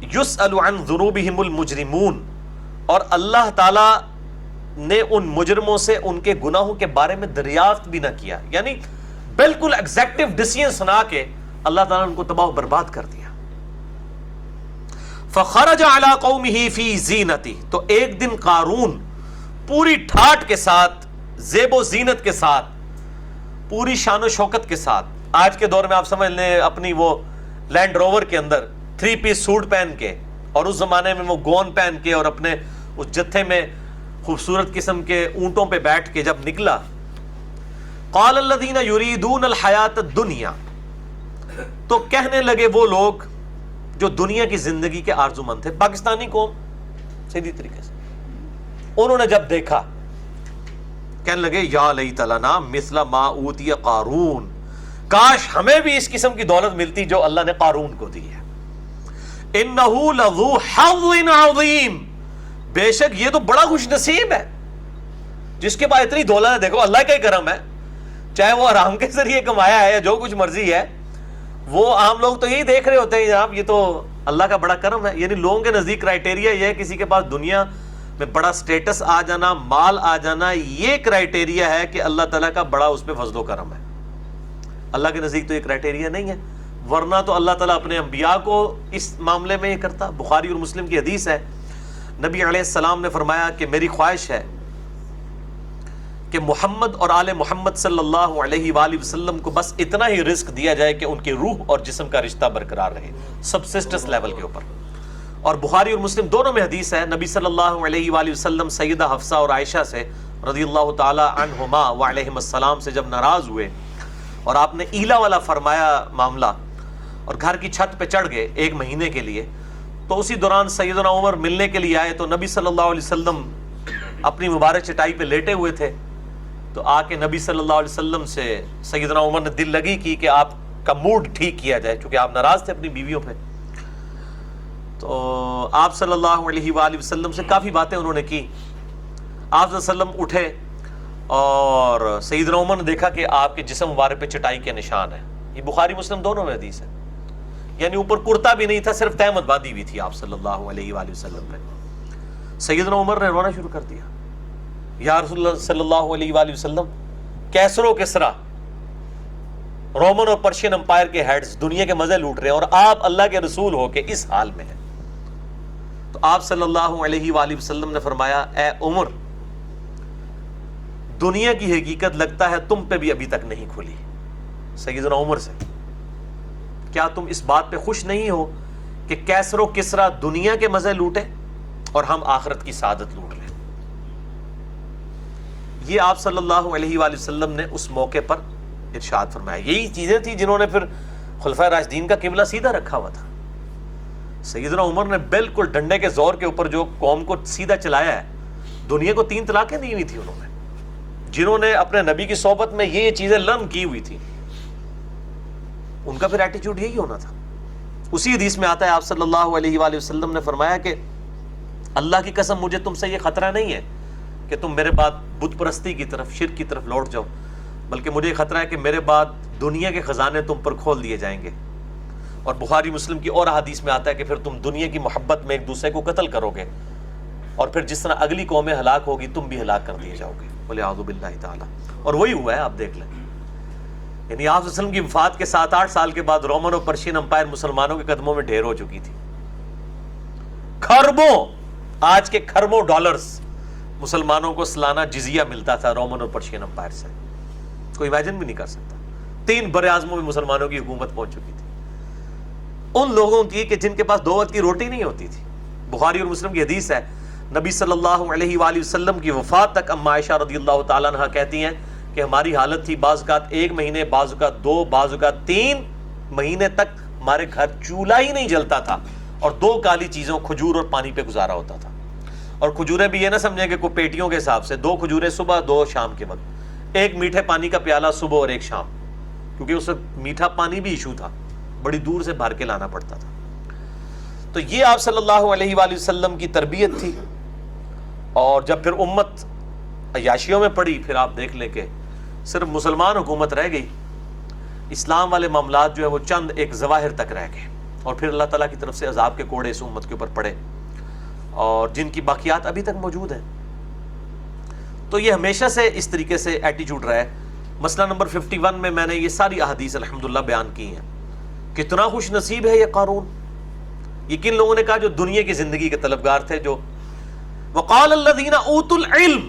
یسأل عن ذنوبہم المجرمون، اور اللہ تعالیٰ نے ان مجرموں سے ان کے گناہوں کے بارے میں دریافت بھی نہ کیا، یعنی بالکل ایگزیکٹو ڈیسیژن سنا کے اللہ تعالیٰ نے ان کو تباہ و برباد کر دیا۔ فخرج علی قومہ فی زینتہ، تو ایک دن قارون پوری ٹھاٹ کے ساتھ، زیب و زینت کے ساتھ، پوری شان و شوکت کے ساتھ، آج کے دور میں آپ سمجھ لیں اپنی وہ لینڈ روور کے اندر 3 پیس سوٹ پہن کے، اور اس زمانے میں وہ گون پہن کے اور اپنے اس جتھے میں خوبصورت قسم کے اونٹوں پہ بیٹھ کے جب نکلا، قال الذین یریدون الحیات الدنیا، تو کہنے لگے وہ لوگ جو دنیا کی زندگی کے آرزو مند تھے، پاکستانی قوم سیدھی طریقے سے، انہوں نے جب دیکھا کہنے لگے یا لیت لنا مثل ما اوتی قارون، کاش ہمیں بھی اس قسم کی دولت ملتی جو اللہ نے قارون کو دی ہے، انہ لذو حظ عظیم، بے شک یہ تو بڑا خوش نصیب ہے جس کے پاس اتنی دولت ہے۔ دیکھو اللہ کا ہی کرم ہے، چاہے وہ حرام کے ذریعے کمایا ہے یا جو کچھ مرضی ہے، وہ عام لوگ تو یہی دیکھ رہے ہوتے ہیں جناب یہ تو اللہ کا بڑا کرم ہے، یعنی لوگوں کے نزدیک کرائٹیریا یہ ہے کسی کے پاس دنیا میں بڑا سٹیٹس آ جانا، مال آ جانا، یہ کرائٹیریا ہے کہ اللہ تعالیٰ کا بڑا اس پہ فضل و کرم ہے۔ اللہ کے نزدیک تو یہ کرائٹیریا نہیں ہے، ورنہ تو اللہ تعالیٰ اپنے انبیاء کو اس معاملے میں یہ کرتا۔ بخاری اور مسلم کی حدیث ہے، نبی علیہ السلام نے فرمایا کہ میری خواہش ہے کہ محمد اور آل محمد صلی اللہ علیہ وآلہ وسلم کو بس اتنا ہی رزق دیا جائے کہ ان کی روح اور جسم کا رشتہ برقرار رہے، سبسسٹنس لیول کے اوپر۔ اور بخاری اور مسلم دونوں میں حدیث ہے، نبی صلی اللہ علیہ وآلہ وسلم سیدہ حفصہ اور عائشہ سے رضی اللہ تعالی عنہما وعلیہم السلام سے جب ناراض ہوئے اور آپ نے ایلا والا فرمایا معاملہ اور گھر کی چھت پہ چڑھ گئے 1 مہینے کے لیے، تو اسی دوران سیدنا عمر ملنے کے لیے آئے، تو نبی صلی اللہ علیہ وسلم اپنی مبارک چٹائی پہ لیٹے ہوئے تھے، تو آ کے نبی صلی اللہ علیہ وسلم سے سیدنا عمر نے دل لگی کی کہ آپ کا موڈ ٹھیک کیا جائے، چونکہ آپ ناراض تھے اپنی بیویوں پہ۔ تو آپ صلی اللہ علیہ وآلہ وسلم سے کافی باتیں انہوں نے کی۔ آپ صلی اللہ علیہ وسلم اٹھے اور سیدنا عمر نے دیکھا کہ آپ کے جسم مبارک پہ چٹائی کے نشان ہیں، یہ بخاری مسلم دونوں میں حدیث ہے، یعنی اوپر کرتا بھی نہیں تھا، صرف تہمت باندھی ہوئی تھی آپ صلی اللہ علیہ وآلہ وسلم پہ۔ سیدنا عمر نے رونا شروع کر دیا، یا رسول اللہ صلی اللہ علیہ وآلہ وسلم، کیسر و کسرا، رومن اور پرشین امپائر کے ہیڈز دنیا کے مزے لوٹ رہے ہیں اور آپ اللہ کے رسول ہو کے اس حال میں ہیں۔ تو آپ صلی اللہ علیہ وآلہ وسلم نے فرمایا، اے عمر، دنیا کی حقیقت لگتا ہے تم پہ بھی ابھی تک نہیں کھلی۔ سیدنا عمر سے، کیا تم اس بات پہ خوش نہیں ہو کہ کیسر و کسرا دنیا کے مزے لوٹے اور ہم آخرت کی سعادت لوٹ رہے ہیں؟ یہ آپ صلی اللہ علیہ وآلہ وسلم نے اس موقع پر ارشاد فرمایا۔ یہی چیزیں تھیں جنہوں نے پھر خلفائے راشدین کا قبلہ سیدھا رکھا ہوا تھا۔ سیدنا عمر نے بالکل ڈنڈے کے زور کے اوپر جو قوم کو سیدھا چلایا ہے، دنیا کو 3 طلاقیں دی ہوئی تھی انہوں نے، جنہوں نے اپنے نبی کی صحبت میں یہ چیزیں لرن کی ہوئی تھی، ان کا پھر ایٹیچیوڈ یہی ہونا تھا۔ اسی حدیث میں آتا ہے، آپ صلی اللہ علیہ وآلہ وسلم نے فرمایا کہ اللہ کی قسم مجھے تم سے یہ خطرہ نہیں ہے کہ تم میرے بعد بت پرستی کی طرف، شرک کی طرف لوٹ جاؤ، بلکہ مجھے خطرہ ہے کہ میرے بعد دنیا کے خزانے تم پر کھول دیے جائیں گے۔ اور بخاری مسلم کی اور حدیث میں آتا ہے کہ پھر تم دنیا کی محبت میں ایک دوسرے کو قتل کرو گے، اور پھر جس طرح اگلی قومیں ہلاک ہوگی تم بھی ہلاک کر دیے جاؤ گے، وَلِعَوْذُ بِاللَّهِ تعالی۔ اور وہی ہوا ہے، آپ دیکھ لیں، یعنی آپ صلی اللہ علیہ وسلم کی وفات کے 7-8 سال کے بعد رومن اور پرشین امپائر مسلمانوں کے قدموں میں ڈھیر ہو چکی تھی۔ خربوں، آج کے خربوں ڈالرز مسلمانوں کو سالانہ جزیہ ملتا تھا رومن اور پرشین امپائر سے، کوئی امیجن بھی نہیں کر سکتا۔ 3 براعظموں میں مسلمانوں کی حکومت پہنچ چکی تھی، ان لوگوں کی کہ جن کے پاس 2 وقت کی روٹی نہیں ہوتی تھی۔ بخاری اور مسلم کی حدیث ہے، نبی صلی اللہ علیہ وآلہ وسلم کی وفات تک اما عائشہ رضی اللہ تعالیٰ عنہ کہتی ہیں کہ ہماری حالت تھی بعض اوقات 1 مہینے، بعض اوقات 2، بعض اوقات 3 مہینے تک ہمارے گھر چولہا ہی نہیں جلتا تھا، اور 2 کالی چیزوں، کھجور اور پانی پہ گزارا ہوتا تھا۔ اور کھجوریں بھی یہ نہ سمجھیں کہ کوئی پیٹیوں کے حساب سے، 2 کھجوریں صبح، 2 شام کے وقت، 1 میٹھے پانی کا پیالہ صبح اور 1 شام، کیونکہ اس وقت میٹھا پانی بھی ایشو تھا، بڑی دور سے بھر کے لانا پڑتا تھا۔ تو یہ آپ صلی اللہ علیہ وآلہ وسلم کی تربیت تھی۔ اور جب پھر امت عیاشیوں میں پڑی، پھر آپ دیکھ لیں کہ صرف مسلمان حکومت رہ گئی، اسلام والے معاملات جو ہے وہ چند ایک ظواہر تک رہ گئے، اور پھر اللہ تعالیٰ کی طرف سے عذاب کے کوڑے اس امت کے اوپر پڑے، اور جن کی باقیات ابھی تک موجود ہیں۔ تو یہ ہمیشہ سے اس طریقے سے ایٹیچیوڈ رہا ہے۔ مسئلہ نمبر 51 میں میں نے یہ ساری احادیث الحمدللہ بیان کی ہیں۔ کتنا خوش نصیب ہے یہ قارون، یہ کن لوگوں نے کہا جو دنیا کی زندگی کے طلبگار تھے، جو وقال الذین اوتوا العلم،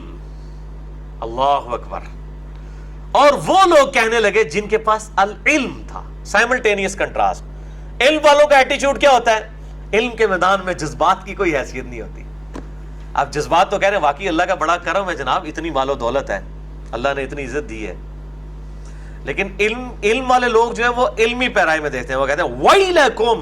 اللہ اکبر، اور وہ لوگ کہنے لگے جن کے پاس العلم تھا۔ سائملٹینیس کنٹراسٹ، علم والوں کا ایٹیچیوڈ کیا ہوتا ہے؟ علم کے میدان میں جذبات کی کوئی حیثیت نہیں ہوتی. اب جذبات تو کہہ رہے ہیں واقعی اللہ کا بڑا کرم ہے جناب، اتنی مال و دولت ہے، اللہ نے اتنی عزت دی ہے، لیکن علم والے لوگ جو ہیں وہ علمی پیرائی میں دیکھتے ہیں. وہ کہتے ہیں وَيْلَكُمْ،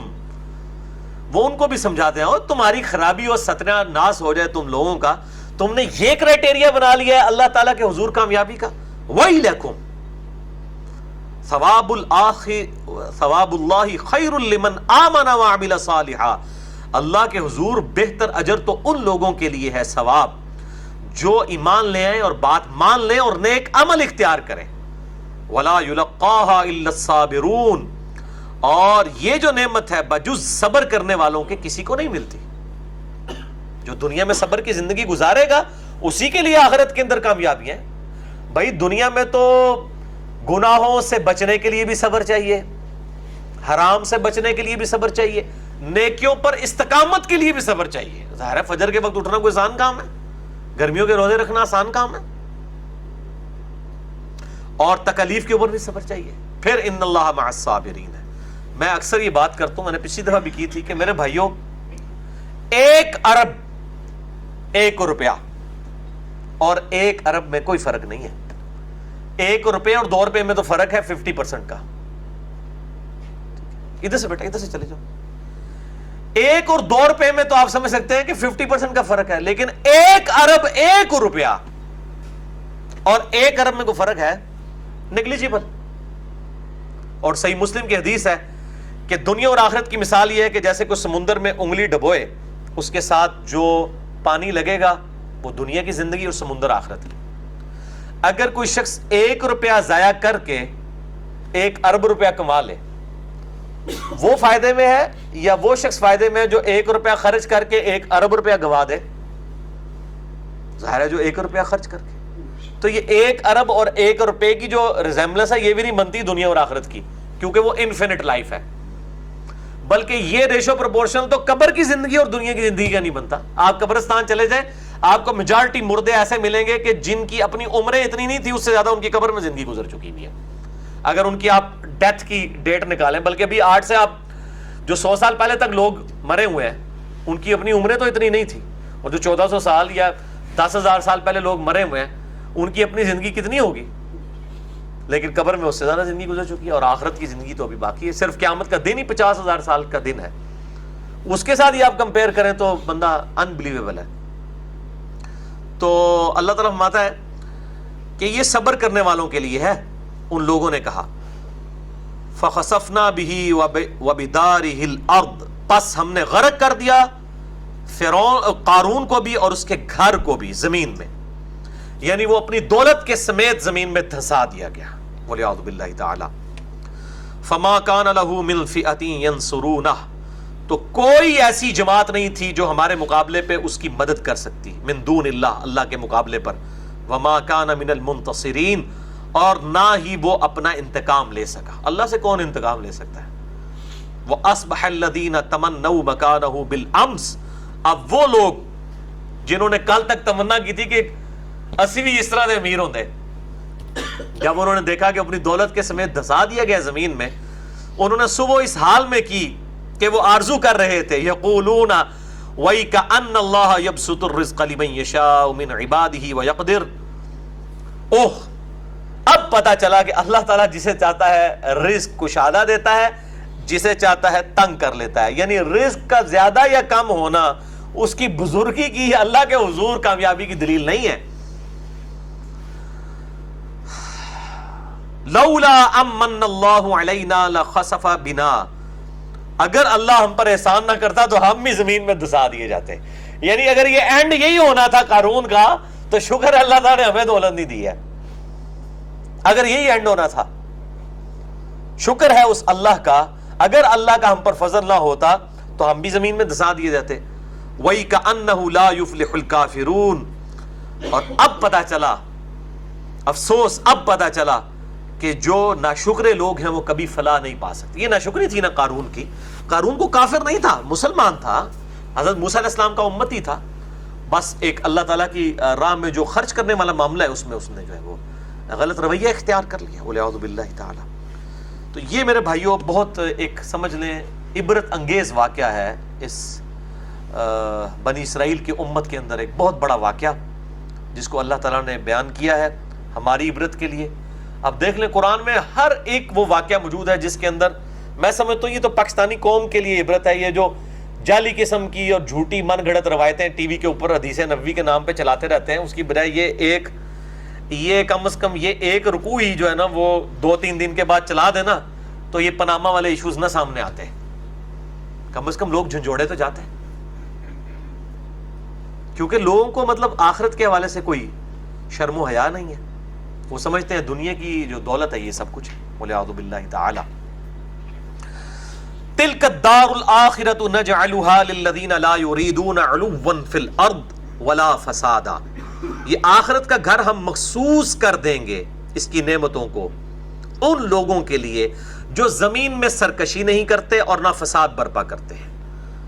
وہ ان کو بھی سمجھاتے ہیں اور تمہاری خرابی اور ستیہ ناس ہو جائے تم لوگوں کا، تم نے یہ کرائٹیریا بنا لیا ہے اللہ تعالیٰ کے حضور کامیابی کا. وَيْلَكُمْ ثواب اللہ خیر لمن آمن وعمل صالحا، اللہ کے حضور بہتر اجر تو ان لوگوں کے لیے ہے ثواب جو ایمان لے آئیں اور بات مان لیں اور نیک عمل اختیار کریں. ولا یلقاها الا الصابرون، اور یہ جو نعمت ہے بجز صبر کرنے والوں کے کسی کو نہیں ملتی. جو دنیا میں صبر کی زندگی گزارے گا اسی کے لیے آخرت کے اندر کامیابی ہے. بھائی دنیا میں تو گناہوں سے بچنے کے لیے بھی صبر چاہیے، حرام سے بچنے کے لیے بھی صبر چاہیے، نیکیوں پر استقامت کے لیے بھی صبر چاہیے. ظاہر ہے فجر کے وقت اٹھنا کوئی آسان کام ہے، گرمیوں کے روزے رکھنا آسان کام ہے، اور تکلیف کے اوپر بھی صبر چاہیے. پھر ان اللہ مع الصابرین ہے. میں اکثر یہ بات کرتا ہوں، میں نے پچھلی دفعہ بھی کی تھی کہ میرے بھائیوں 1 ارب 1 روپیہ اور 1 ارب میں کوئی فرق نہیں ہے. 1 روپے اور 2 روپے میں تو فرق ہے 50% کا. ادھر سے بیٹا ادھر سے چلے جاؤ. 1 اور 2 روپے میں تو آپ سمجھ سکتے ہیں کہ 50% کا فرق ہے، لیکن 1 ارب 1 روپیہ اور 1 ارب میں کوئی فرق ہے نیگلیجیبل. اور صحیح مسلم کی حدیث ہے کہ دنیا اور آخرت کی مثال یہ ہے کہ جیسے کوئی سمندر میں انگلی ڈبوئے، اس کے ساتھ جو پانی لگے گا وہ دنیا کی زندگی اور سمندر آخرت کی. اگر کوئی شخص 1 روپیہ ضائع کر کے 1 ارب روپیہ کما لے، وہ فائدے میں ہے یا وہ شخص فائدے میں جو 1 روپیہ خرچ کر کے 1 ارب روپیہ گوا دے؟ ظاہر ہے جو 1 روپیہ خرچ کر کے. تو یہ 1 ارب اور 1 روپے کی جو ریزیمبلنس ہے یہ بھی نہیں بنتی دنیا اور آخرت کی، کیونکہ وہ انفینٹ لائف ہے. بلکہ یہ ریشو پروپورشن تو قبر کی زندگی اور دنیا کی زندگی کا نہیں بنتا. آپ قبرستان چلے جائیں، آپ کو میجارٹی مردے ایسے ملیں گے کہ جن کی اپنی عمریں اتنی نہیں تھی، اس سے زیادہ ان کی قبر میں زندگی گزر چکی ہوئی ہے. اگر ان کی آپ ڈیتھ کی ڈیٹ نکالیں، بلکہ ابھی 8 سے آپ جو 100 سال پہلے تک لوگ مرے ہوئے ہیں ان کی اپنی عمریں تو اتنی نہیں تھی، اور جو 1400 سال یا 10,000 سال پہلے لوگ مرے ہوئے ہیں ان کی اپنی زندگی کتنی ہوگی، لیکن قبر میں اس سے زیادہ زندگی گزر چکی ہے. اور آخرت کی زندگی تو ابھی باقی ہے. صرف قیامت کا دن ہی 50,000 سال کا دن ہے. اس کے ساتھ یہ آپ کمپیئر کریں تو بندہ انبلیویبل ہے. تو اللہ تعالیٰ فرماتا ہے کہ یہ صبر کرنے والوں کے لیے ہے. ان لوگوں نے کہا فَخَسَفْنَا بِهِ وَبِدَارِهِ الْأَرْضِ، پس ہم نے غرق کر دیا فرعون قارون کو بھی اور اس کے گھر کو بھی زمین میں، یعنی وہ اپنی دولت کے سمیت زمین میں دھسا دیا گیا. وَلِعَوْذُ بِاللَّهِ تَعَالَى فَمَا كَانَ لَهُ مِنْ فِئَةٍ يَنْصُرُونَهُ، تو کوئی ایسی جماعت نہیں تھی جو ہمارے مقابلے پہ اس کی مدد کر سکتی، من دون اللہ، اللہ کے مقابلے پر. وَمَا كَانَ مِنَ الْمُنْتَصِرِينَ، اور نہ ہی وہ اپنا انتقام لے سکا. اللہ سے کون انتقام لے سکتا ہے؟ وَأَصْبَحَ الَّذِينَ تَمَنَّوْا مَكَانَهُ بِالْأَمْسِ، اب وہ لوگ جنہوں نے کل تک تمنا کی تھی کہ اسی بھی اس طرح دے امیر ہوندے، جب انہوں نے دیکھا کہ اپنی دولت کے سمیت دھسا دیا گیا زمین میں، انہوں نے صبح اس حال میں کی کہ وہ آرزو کر رہے تھے، یقولون وَيْكَأَنَّ اللَّهَ يَبْسُطُ الرِّزْقَ لِمَن يَشَاءُ مِنْ عِبَادِهِ وَيَقْدِرُ، اوہ اب پتا چلا کہ اللہ تعالیٰ جسے چاہتا ہے رزق کشادہ دیتا ہے، جسے چاہتا ہے تنگ کر لیتا ہے. یعنی رزق کا زیادہ یا کم ہونا اس کی بزرگی کی اللہ کے حضور کامیابی کی دلیل نہیں ہے. لولا امن اللہ علینا لخسف بنا، اگر اللہ ہم پر احسان نہ کرتا تو ہم بھی زمین میں دھسا دیے جاتے. یعنی اگر یہ اینڈ یہی ہونا تھا قارون کا تو شکر ہے اللہ تعالیٰ نے ہمیں دولت نہیں دی ہے. اگر یہی اینڈ ہونا تھا، شکر ہے اس اللہ کا، اگر اللہ کا ہم پر فضل نہ ہوتا تو ہم بھی زمین میں دھسا دیے جاتے. وَيْكَأَنَّهُ لَا يُفْلِحُ الْكَافِرُونَ، اور اب پتا چلا، افسوس اب پتا چلا کہ جو ناشکرے لوگ ہیں وہ کبھی فلاح نہیں پا سکتے. یہ ناشکری تھی نا قارون کی. قارون کو کافر نہیں تھا، مسلمان تھا، حضرت موسیٰ علیہ السلام کا امتی تھا. بس ایک اللہ تعالیٰ کی راہ میں جو خرچ کرنے والا معاملہ ہے اس میں اس نے جو ہے وہ غلط رویہ اختیار کر لیا. وَلِعَوْذُ بِاللَّهِ تَعَالَى. تو یہ میرے بھائیوں بہت ایک سمجھ لیں عبرت انگیز واقعہ ہے اس بنی اسرائیل کی امت کے اندر، ایک بہت بڑا واقعہ جس کو اللہ تعالیٰ نے بیان کیا ہے ہماری عبرت کے لیے۔ اب دیکھ لیں قرآن میں ہر ایک وہ واقعہ موجود ہے جس کے اندر میں سمجھتا ہوں یہ تو پاکستانی قوم کے لیے عبرت ہے، یہ جو جعلی قسم کی اور جھوٹی من گھڑت روایتیں ٹی وی کے اوپر حدیث نبوی کے نام پہ چلاتے رہتے ہیں، اس کی بجائے یہ کم از کم یہ ایک رکوع ہی جو ہے نا وہ 2-3 دن کے بعد چلا دینا تو یہ پاناما والے ایشوز نہ سامنے آتے ہیں، کم از کم لوگ جھنجھوڑے تو جاتے ہیں، کیونکہ لوگوں کو مطلب آخرت کے حوالے سے کوئی شرم و حیا نہیں ہے، وہ سمجھتے ہیں دنیا کی جو دولت ہے یہ سب کچھ ہے۔ وَلِعَوْذُ بِاللَّهِ تَعَالَى تِلْكَ الدَّارُ الْآخِرَةُ نَجْعَلُهَا لِلَّذِينَ لَا يُرِيدُونَ عُلُوًّا فِي الْأَرْضِ وَلَا فَسَادًا، یہ آخرت کا گھر ہم مخصوص کر دیں گے اس کی نعمتوں کو ان لوگوں کے لیے جو زمین میں سرکشی نہیں کرتے اور نہ فساد برپا کرتے ہیں۔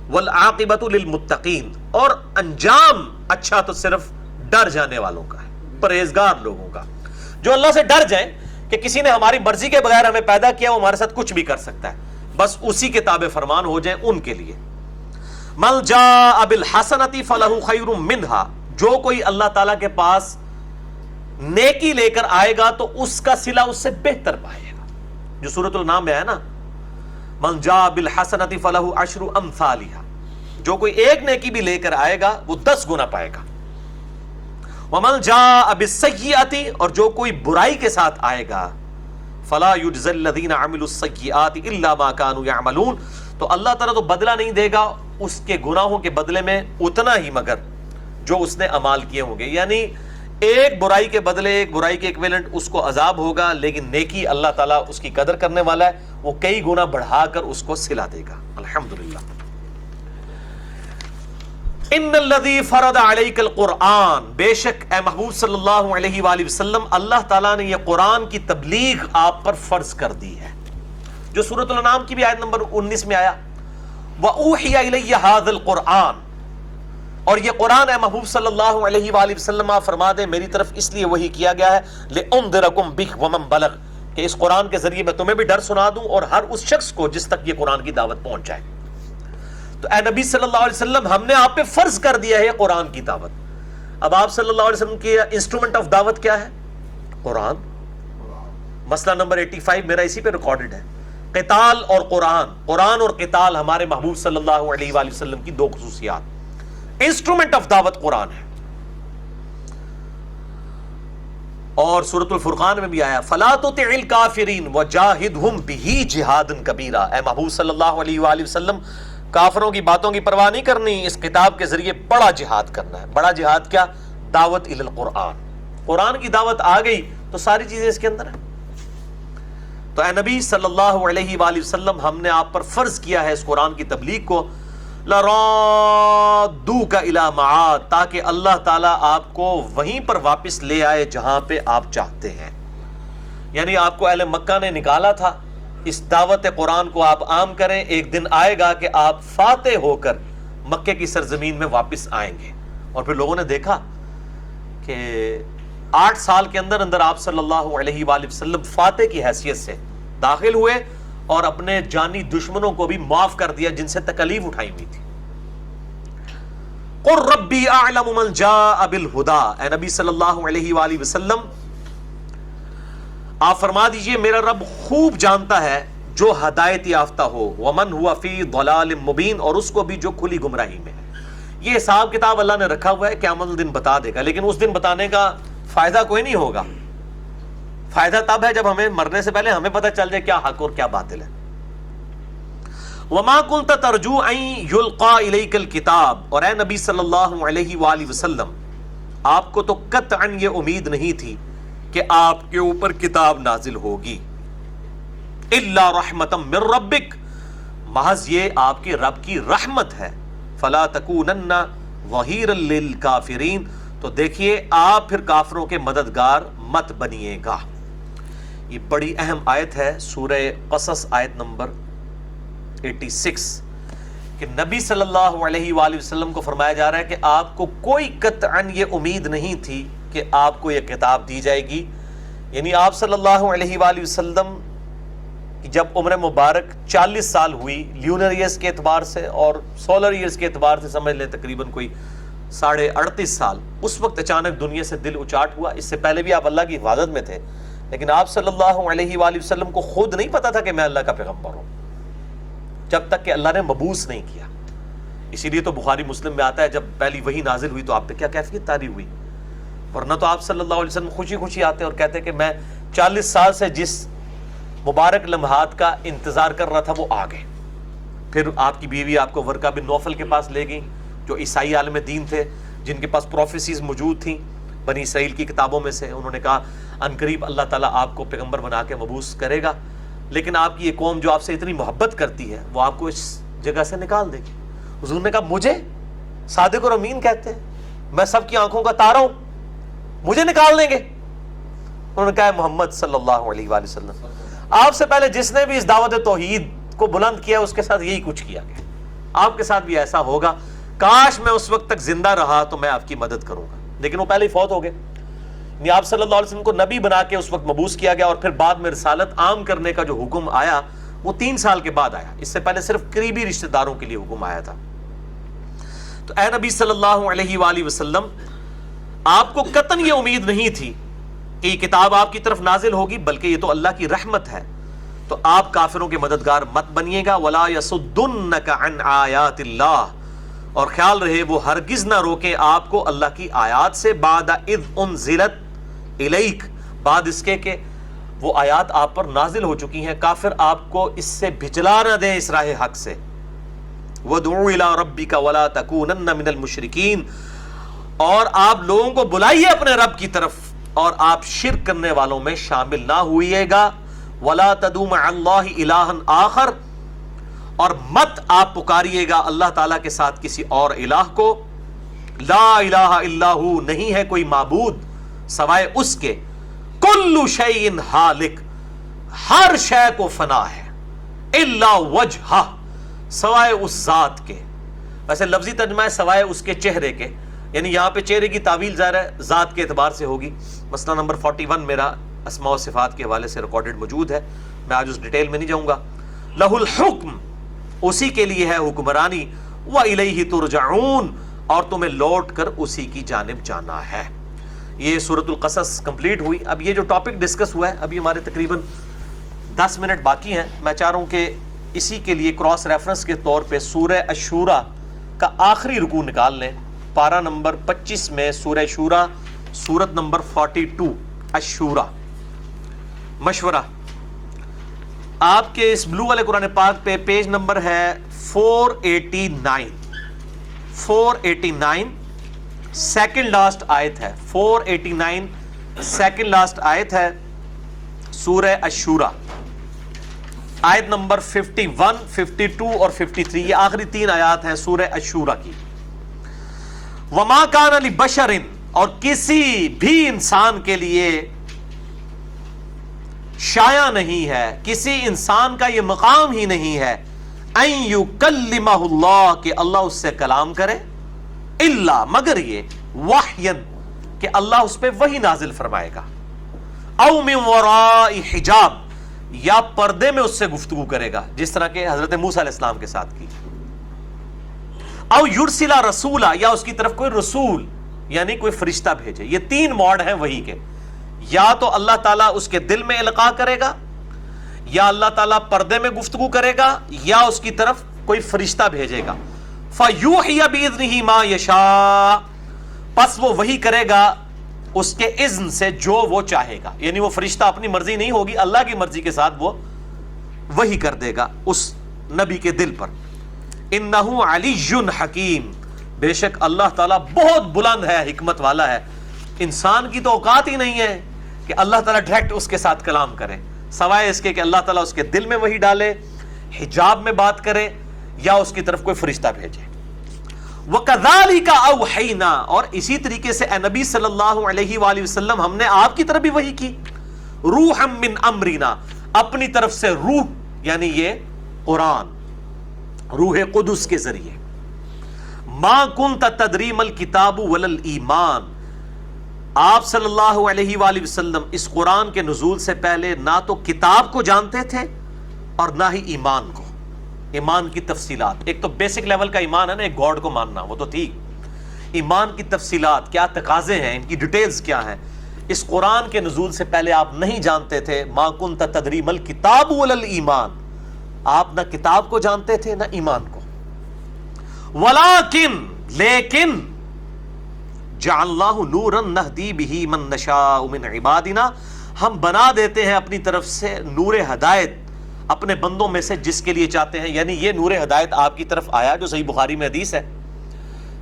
وَالْعَاقِبَةُ لِلْمُتَّقِينَ، اور انجام اچھا تو صرف ڈر جانے والوں کا ہے، پرہیزگار لوگوں کا، جو اللہ سے ڈر جائیں کہ کسی نے ہماری مرضی کے بغیر ہمیں پیدا کیا، وہ ہمارے ساتھ کچھ بھی کر سکتا ہے، بس اسی کے تابع فرمان ہو جائیں، ان کے لیے۔ مَنْ جَاءَ بِالْحَسَنَةِ فَلَهُ خَيْرٌ مِّنْهَا، جو کوئی اللہ تعالیٰ کے پاس نیکی لے کر آئے گا تو اس کا صلہ اس سے بہتر پائے گا، جو سورۃ الانعام میں ہے نا، مَنْ جَاءَ بِالْحَسَنَةِ فَلَهُ عَشْرُ أَمْثَالِهَا، جو کوئی ایک نیکی بھی لے کر آئے گا وہ 10 گنا پائے گا۔ وَمَنْ جَاءَ بِالسَّيِّئَةِ، اور جو کوئی برائی کے ساتھ آئے گا، فَلَا يُجْزَى الَّذِينَ عَمِلُوا السَّيِّئَاتِ إِلَّا مَا كَانُوا يَعْمَلُونَ، تو اللہ تعالیٰ تو بدلہ نہیں دے گا اس کے گناہوں کے بدلے میں اتنا ہی مگر جو اس نے اعمال کیے ہوں گے، یعنی ایک برائی کے بدلے ایک برائی کے ایکویلنٹ اس کو عذاب ہوگا، لیکن نیکی اللہ تعالیٰ اس کی قدر کرنے والا ہے، وہ کئی گنا بڑھا کر اس کو صلہ دے گا۔ الحمدللہ۔ ان الذی فرض علیک القرآن، بے شک اے محبوب صلی اللہ علیہ وآلہ وسلم اللہ تعالیٰ نے یہ قرآن کی تبلیغ آپ پر فرض کر دی ہے، جو سورۃ الانعام کی بھی آیت نمبر 19 میں آیا، وَأُوحِيَ إِلَيَّ هَذَا الْقُرْآنُ، اور یہ قرآن اے محبوب صلی اللہ علیہ وآلہ وسلم آپ فرما دیں میری طرف اس لیے وحی کیا گیا ہے، لِأُنذِرَكُمْ بِهِ وَمَنْ بَلَغَ، کہ اس قرآن کے ذریعے میں تمہیں بھی ڈر سنا دوں اور ہر اس شخص کو جس تک یہ قرآن کی دعوت پہنچ جائے۔ تو اے نبی صلی اللہ علیہ وسلم ہم نے آپ پہ فرض کر دیا ہے قرآن کی دعوت۔ اب آپ صلی اللہ علیہ وسلم کی انسٹرومنٹ آف دعوت کیا ہے؟ قرآن۔ مسئلہ نمبر 85 میرا اسی پہ ریکارڈڈ ہے، قتال اور قرآن، قرآن اور قتال ہمارے محبوب صلی اللہ علیہ وآلہ وسلم کی دو خصوصیات۔ انسٹرومنٹ آف دعوت قرآن ہے، اور سورۃ الفرقان میں بھی آیا فَلَا تُطِعِ الْكَافِرِينَ وَجَاهِدْهُمْ بِهِ جِهَادًا كَبِيرًا، اے محبوب صلی اللہ علیہ وآلہ وسلم کافروں کی باتوں کی پرواہ نہیں کرنی، اس کتاب کے ذریعے بڑا جہاد کرنا ہے۔ بڑا جہاد کیا؟ دعوت الی القرآن، قرآن کی دعوت آ گئی تو ساری چیزیں اس کے اندر ہیں۔ تو اے نبی صلی اللہ علیہ وآلہ وسلم ہم نے آپ پر فرض کیا ہے اس قرآن کی تبلیغ کو، لَرَادُّوكَ إِلَى مَعَادٍ، تاکہ اللہ تعالیٰ آپ کو وہیں پر واپس لے آئے جہاں پہ آپ چاہتے ہیں، یعنی آپ کو اہل مکہ نے نکالا تھا، اس دعوت قرآن کو آپ عام کریں، ایک دن آئے گا کہ آپ فاتح ہو کر مکے کی سرزمین میں واپس آئیں گے۔ اور پھر لوگوں نے دیکھا کہ 8 سال کے اندر اندر آپ صلی اللہ علیہ وآلہ وسلم فاتح کی حیثیت سے داخل ہوئے اور اپنے جانی دشمنوں کو بھی معاف کر دیا جن سے تکلیف اٹھائی ہوئی تھی۔ قُلْ رَبِّي أَعْلَمُ مَنْ جَاءَ بِالْهُدَىٰ، اے نبی صلی اللہ علیہ وآلہ وسلم آپ فرما دیجئے میرا رب خوب جانتا ہے جو ہدایت یافتہ ہو، وَمَنْ هُوَ فِي ضَلَالٍ مُبِينٍ، اور اس کو بھی جو کھلی گمراہی میں ہے۔ یہ حساب کتاب اللہ نے رکھا ہوا ہے، قیامت الدن بتا دے گا، لیکن اس دن بتانے کا فائدہ کوئی نہیں ہوگا، فائدہ تب ہے جب ہمیں مرنے سے پہلے ہمیں پتہ چل جائے کیا حق اور کیا باطل ہے۔ وَمَا كُنْتَ تَرْجُو أَن يُلْقَى إِلَيْكَ الْكِتَابُ، اور اے نبی صلی اللہ علیہ وآلہ وسلم آپ کو تو قطعاً یہ امید نہیں تھی کہ آپ کے اوپر کتاب نازل ہوگی، الا رحمتا من ربک، محض یہ آپ کے رب کی رحمت ہے، فلا تکونن ظہیرا للکافرین، تو دیکھیے آپ پھر کافروں کے مددگار مت بنیے گا۔ یہ بڑی اہم آیت ہے، سورہ قصص آیت نمبر 86، کہ نبی صلی اللہ علیہ وآلہ وسلم کو فرمایا جا رہا ہے کہ آپ کو کوئی قطعاً یہ امید نہیں تھی کہ آپ کو یہ کتاب دی جائے گی، یعنی آپ صلی اللہ علیہ وآلہ وسلم کہ جب عمر مبارک 40 سال ہوئی لیونر ایئرز کے اعتبار سے اور سولر ایئرز کے اعتبار سے سمجھ لیں تقریباً کوئی 38.5 سال، اس وقت اچانک دنیا سے دل اچاٹ ہوا. اس سے پہلے بھی آپ اللہ کی حفاظت میں تھے، لیکن آپ صلی اللہ علیہ وآلہ وسلم کو خود نہیں پتا تھا کہ میں اللہ کا پیغمبر ہوں، جب تک کہ اللہ نے مبعوث نہیں کیا. اسی لیے تو بخاری مسلم میں آتا ہے جب پہلی وحی نازل ہوئی تو آپ پہ کیا کیفیت طاری ہوئی، ورنہ تو آپ صلی اللہ علیہ وسلم خوشی خوشی آتے اور کہتے کہ میں 40 سال سے جس مبارک لمحات کا انتظار کر رہا تھا وہ آ گئے. پھر آپ کی بیوی آپ کو ورقہ بن نوفل کے پاس لے گئی، جو عیسائی عالم دین تھے، جن کے پاس پروفیسیز موجود تھیں بنی اسرائیل کی کتابوں میں سے. انہوں نے کہا عنقریب اللہ تعالیٰ آپ کو پیغمبر بنا کے مبعوث کرے گا، لیکن آپ کی یہ قوم جو آپ سے اتنی محبت کرتی ہے وہ آپ کو اس جگہ سے نکال دے گی. حضور نے کہا مجھے صادق اور امین کہتے ہیں، میں سب کی آنکھوں کا تارا ہوں، مجھے نکال دیں گے؟ انہوں نے کہا محمد صلی اللہ علیہ وآلہ وسلم، آپ سے پہلے جس نے بھی اس دعوت توحید کو بلند کیا اس کے ساتھ یہی کچھ کیا گیا، آپ کے ساتھ بھی ایسا ہوگا. کاش میں اس وقت تک زندہ رہا تو میں آپ کی مدد کروں گا. لیکن وہ پہلے ہی فوت ہو گئے. یعنی آپ صلی اللہ علیہ وسلم کو نبی بنا کے اس وقت مبعوث کیا گیا، اور پھر بعد میں رسالت عام کرنے کا جو حکم آیا وہ 3 سال کے بعد آیا. اس سے پہلے صرف قریبی رشتہ داروں کے لیے حکم آیا تھا. تو اے نبی صلی اللہ علیہ وآلہ وسلم، آپ کو قطعاً یہ امید نہیں تھی کہ یہ کتاب آپ کی طرف نازل ہوگی، بلکہ یہ تو اللہ کی رحمت ہے. تو آپ کافروں کے مددگار مت بنیے گا. وَلَا يَصُدُّنَّكَ عَنْ آيَاتِ اللَّهِ، اور خیال رہے وہ ہرگز نہ روکیں آپ کو اللہ کی آیات سے. بعد اذ انزلت الیک، بعد اس کے کہ وہ آیات آپ پر نازل ہو چکی ہیں. کافر آپ کو اس سے بھجلا نہ دیں اس راہ حق سے. وَادْعُ إِلَىٰ رَبِّكَ وَلَا تَكُونَنَّ مِنَ الْمُشْرِكِينَ، اور آپ لوگوں کو بلائیے اپنے رب کی طرف اور آپ شرک کرنے والوں میں شامل نہ ہوئیے گا. وَلَا تَدْعُ مَعَ اللَّهِ إِلَٰهًا آخر، اور مت آپ پکاریے گا اللہ تعالیٰ کے ساتھ کسی اور الہ کو. لا الہ الا ہو، نہیں ہے کوئی معبود سوائے اس کے. کل شیء ہالک، ہر شے کو فنا ہے. الا وجہہ، سوائے اس ذات کے. ویسے لفظی ترجمہ ہے سوائے اس کے چہرے کے، یعنی یہاں پہ چہرے کی تعویل ظاہر ہے ذات کے اعتبار سے ہوگی. مسئلہ نمبر 41 میرا اسماء و صفات کے حوالے سے ریکارڈڈ موجود ہے، میں آج اس ڈیٹیل میں نہیں جاؤں گا. لہ الحکم، اسی کے لیے ہے حکمرانی. وَإِلَيْهِ تُرْجَعُونَ، اور تمہیں لوٹ کر اسی کی جانب جانا ہے. یہ سورۃ القصص کمپلیٹ ہوئی. اب یہ جو ٹاپک ڈسکس ہوا ہے، ابھی ہمارے تقریباً 10 منٹ باقی ہیں. میں چاہ رہا ہوں کہ اسی کے لیے کراس ریفرنس کے طور پہ سورہ الشورى کا آخری رکوع نکال لیں. پارہ نمبر 25 میں سورہ شورى، سورت نمبر 42 الشورى. مشورہ، آپ کے اس بلو والے قرآن پاک پہ پیج نمبر ہے 489 سیکنڈ لاسٹ آیت ہے. 489 سیکنڈ لاسٹ آیت ہے سورہ الشورى، آیت نمبر 51، 52 اور 53. یہ آخری 3 آیات ہیں سورہ الشورى کی. وَمَا كَانَ لِبَشَرٍ، اور کسی بھی انسان کے لیے شایع نہیں ہے، کسی انسان کا یہ مقام ہی نہیں ہے ان یکلمہ اللہ، کہ اللہ اس سے کلام کرے. الا، مگر یہ وحیًا، کہ اللہ اس پہ وحی نازل فرمائے گا. او من وراء حجاب، یا پردے میں اس سے گفتگو کرے گا، جس طرح کہ حضرت موسیٰ علیہ السلام کے ساتھ کی. او یرسل رسولا، یا اس کی طرف کوئی رسول یعنی کوئی فرشتہ بھیجے. یہ 3 موڈ ہیں وحی کے. یا تو اللہ تعالیٰ اس کے دل میں القاء کرے گا، یا اللہ تعالیٰ پردے میں گفتگو کرے گا، یا اس کی طرف کوئی فرشتہ بھیجے گا. فَيُوحِيَ بِإِذْنِهِ مَا يَشَاءُ، پس وہ وحی کرے گا اس کے اذن سے جو وہ چاہے گا. یعنی وہ فرشتہ اپنی مرضی نہیں ہوگی، اللہ کی مرضی کے ساتھ وہ وحی کر دے گا اس نبی کے دل پر. اِنَّهُ عَلِيٌّ حَكِيمٌ، بے شک اللہ تعالیٰ بہت بلند ہے، حکمت والا ہے. انسان کی تو اوقات ہی نہیں ہے کہ اللہ تعالیٰ ڈائریکٹ اس کے ساتھ کلام کرے، سوائے اس کے کہ اللہ تعالیٰ اس کے دل میں وحی ڈالے، حجاب میں بات کرے، یا اس کی طرف کوئی فرشتہ بھیجے. وَكَذَلِكَ أَوْحَيْنَا، اور اسی طریقے سے اے نبی صلی اللہ علیہ وآلہ وسلم ہم نے آپ کی طرف بھی وحی کی. روحًا مِّنْ أَمْرِنَا، اپنی طرف سے روح، یعنی یہ قرآن، روح قدس کے ذریعے. مَا كُنْتَ تَدْرِي مَا الْكِتَابُ وَلَا الْإِيمَانُ، آپ صلی اللہ علیہ وآلہ وسلم اس قرآن کے نزول سے پہلے نہ تو کتاب کو جانتے تھے اور نہ ہی ایمان کو، ایمان کی تفصیلات. ایک تو بیسک لیول کا ایمان ہے نا، ایک گاڈ کو ماننا، وہ تو ٹھیک. ایمان کی تفصیلات کیا، تقاضے ہیں ان کی، ڈیٹیلز کیا ہیں، اس قرآن کے نزول سے پہلے آپ نہیں جانتے تھے. ما کنت تدری ما الکتاب ولا الایمان، آپ نہ کتاب کو جانتے تھے نہ ایمان کو. ولیکن، لیکن جعلناہ نورا نہدی بہ من نشاء من عبادنا، ہم بنا دیتے ہیں اپنی طرف سے نور ہدایت اپنے بندوں میں سے جس کے لیے چاہتے ہیں. یعنی یہ نور ہدایت آپ کی طرف آیا جو صحیح بخاری میں حدیث ہے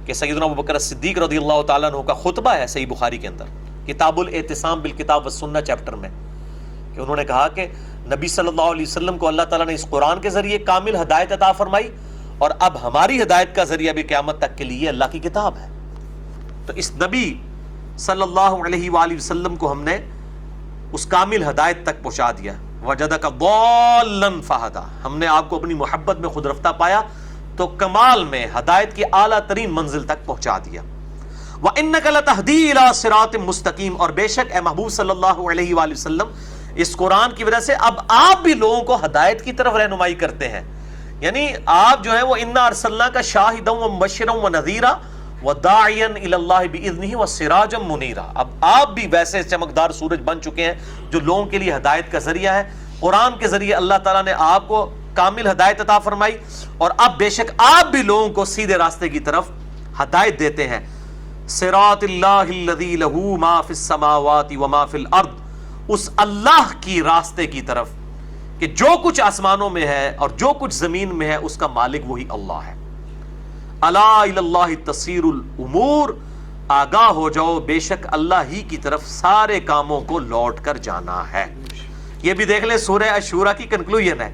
کہ سیدنا ابوبکر صدیق رضی اللہ تعالیٰ عنہ کا خطبہ ہے صحیح بخاری کے اندر، کتاب الاعتصام بالکتاب والسنہ چیپٹر میں، کہ انہوں نے کہا کہ نبی صلی اللہ علیہ وسلم کو اللہ تعالیٰ نے اس قرآن کے ذریعے کامل ہدایت عطا فرمائی، اور اب ہماری ہدایت کا ذریعہ بھی قیامت تک کے لیے اللہ کی کتاب ہے. تو اس نبی صلی اللہ علیہ وآلہ وسلم کو ہم نے اس کامل ہدایت تک پہنچا دیا. وجدک ضالا فہدی، ہم نے آپ کو اپنی محبت میں خود رفتہ پایا تو کمال میں ہدایت کی اعلیٰ ترین منزل تک پہنچا دیا. وَإِنَّكَ لَتَهْدِي إِلَىٰ صِرَاطٍ مُسْتَقِيمٍ، اور بے شک اے محبوب صلی اللہ علیہ وآلہ وسلم اس قرآن کی وجہ سے اب آپ بھی لوگوں کو ہدایت کی طرف رہنمائی کرتے ہیں. یعنی آپ جو ہے وہ اِنَّا أَرْسَلْنَاكَ شَاهِدًا وَمُبَشِّرًا وَنَذِيرًا وَدَاعِيًا إِلَى اللَّهِ بِإِذْنِهِ وَسِرَاجًا مُنِيرًا، اب آپ بھی ویسے چمکدار سورج بن چکے ہیں جو لوگوں کے لیے ہدایت کا ذریعہ ہے. قرآن کے ذریعے اللہ تعالیٰ نے آپ کو کامل ہدایت عطا فرمائی، اور اب بے شک آپ بھی لوگوں کو سیدھے راستے کی طرف ہدایت دیتے ہیں. صراط اللہ الذی لہ ما فی السماوات وما فی الارض، اس اللہ کی راستے کی طرف کہ جو کچھ آسمانوں میں ہے اور جو کچھ زمین میں ہے اس کا مالک وہی اللہ ہے. الا الی اللہ تصیر الامور، آگاہ ہو جاؤ بے شک اللہ ہی کی طرف سارے کاموں کو لوٹ کر جانا ہے. یہ بھی دیکھ لیں سورہ الشورى کی کنکلوژن ہے،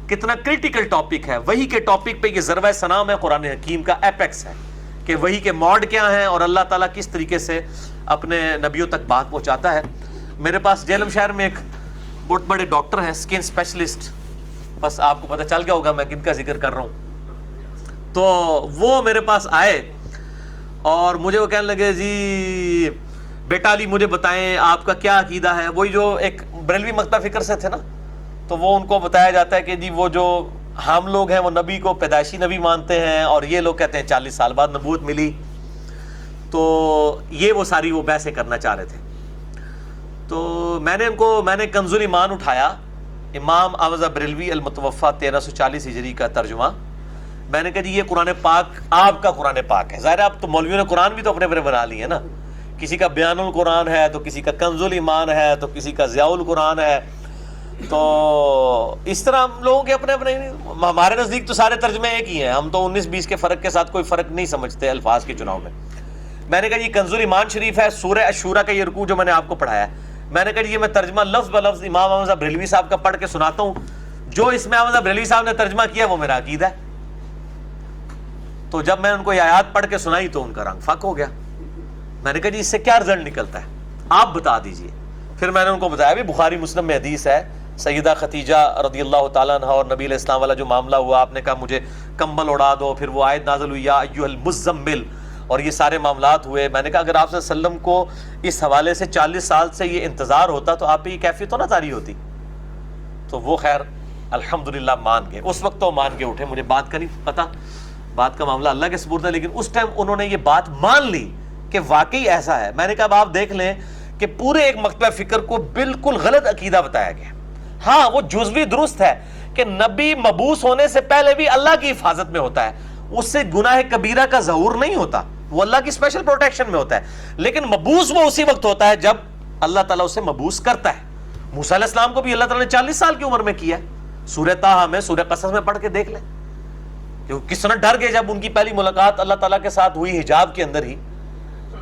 کتنا کریٹیکل ٹاپک ہے. وحی کے ٹاپک پہ یہ ضربہ سنام ہے، قرآن حکیم کا ایپیکس ہے کہ وحی کے موڈ کیا ہیں اور اللہ تعالیٰ کس طریقے سے اپنے نبیوں تک بات پہنچاتا ہے. میرے پاس جہلم شہر میں ایک بہت بڑے ڈاکٹر ہیں، اسکن اسپیشلسٹ، بس آپ کو پتہ چل گیا ہوگا میں کن کا ذکر کر رہا ہوں. تو وہ میرے پاس آئے اور مجھے وہ کہنے لگے جی بیٹا علی مجھے بتائیں آپ کا کیا عقیدہ ہے. وہی جو ایک بریلوی مکتبہ فکر سے تھے نا، تو وہ ان کو بتایا جاتا ہے کہ جی وہ جو ہم لوگ ہیں وہ نبی کو پیدائشی نبی مانتے ہیں، اور یہ لوگ کہتے ہیں 40 سال بعد نبوت ملی. تو یہ وہ ساری وہ بحثیں کرنا چاہ رہے تھے. تو میں نے کنز الایمان اٹھایا، امام احمد بریلوی المتوفی 1340 ہجری کا ترجمہ. میں نے کہا جی یہ قرآن پاک آپ کا قرآن پاک ہے. ظاہر آپ تو مولویوں نے قرآن بھی تو اپنے بنا لی ہے نا، کسی کا بیان القرآن ہے تو کسی کا کنز الایمان ہے تو کسی کا ضیاء القرآن ہے. تو اس طرح ہم لوگوں کے اپنے اپنے، ہمارے نزدیک تو سارے ترجمے ایک ہی ہیں، ہم تو 19-20 کے فرق کے ساتھ کوئی فرق نہیں سمجھتے الفاظ کے چناؤ میں. میں نے کہا یہ کنز الایمان شریف ہے، سورہ الشورى کا یہ رکوع جو میں نے آپ کو پڑھایا ہے. میں نے کہا یہ میں ترجمہ لفظ بلفظ امام احمد بریلوی صاحب کا پڑھ کے سناتا ہوں، جو اس میں احمد بریلوی صاحب نے ترجمہ کیا وہ میرا عقیدہ ہے. تو جب میں ان کو یہ آیات پڑھ کے سنائی تو ان کا رنگ فق ہو گیا. میں نے کہا جی اس سے کیا رزلٹ نکلتا ہے آپ بتا دیجئے. پھر میں نے ان کو بتایا بھی بخاری مسلم میں حدیث ہے، سیدہ خدیجہ رضی اللہ تعالیٰ عنہ اور نبی علیہ السلام والا جو معاملہ ہوا، آپ نے کہا مجھے کمبل اڑا دو، پھر وہ آیت نازل ہوئی یا ایھا المزمل، اور یہ سارے معاملات ہوئے. میں نے کہا اگر آپ صلی اللہ علیہ وسلم کو اس حوالے سے 40 سال سے یہ انتظار ہوتا تو آپ پہ یہ کیفیت تو نہ طاری ہوتی. تو وہ خیر الحمدللہ مان گئے. اس وقت تو مان کے اٹھے، مجھے بات کا نہیں پتا، بات کا معاملہ اللہ کے سپرد ہے، لیکن اس ٹائم انہوں نے یہ بات مان لی کہ واقعی ایسا ہے. میں نے کہا اب آپ دیکھ لیں کہ پورے ایک مکتبہ فکر کو بالکل غلط عقیدہ بتایا گیا. ہاں وہ جزوی درست ہے کہ نبی مبعوث ہونے سے پہلے بھی اللہ کی حفاظت میں ہوتا ہے، اس سے گناہ کبیرہ کا ظہور نہیں ہوتا، وہ اللہ کی اسپیشل پروٹیکشن میں ہوتا ہے. لیکن مبعوث وہ اسی وقت ہوتا ہے جب اللہ تعالیٰ اسے مبعوث کرتا ہے. موسیٰ علیہ السلام کو بھی اللہ تعالیٰ نے 40 سال کی عمر میں کیا. سورہ طٰہٰ میں، سورہ قصص میں پڑھ کے دیکھ لیں کہ کس طرح ڈر گئے جب ان کی پہلی ملاقات اللہ تعالیٰ کے ساتھ ہوئی حجاب کے اندر ہی.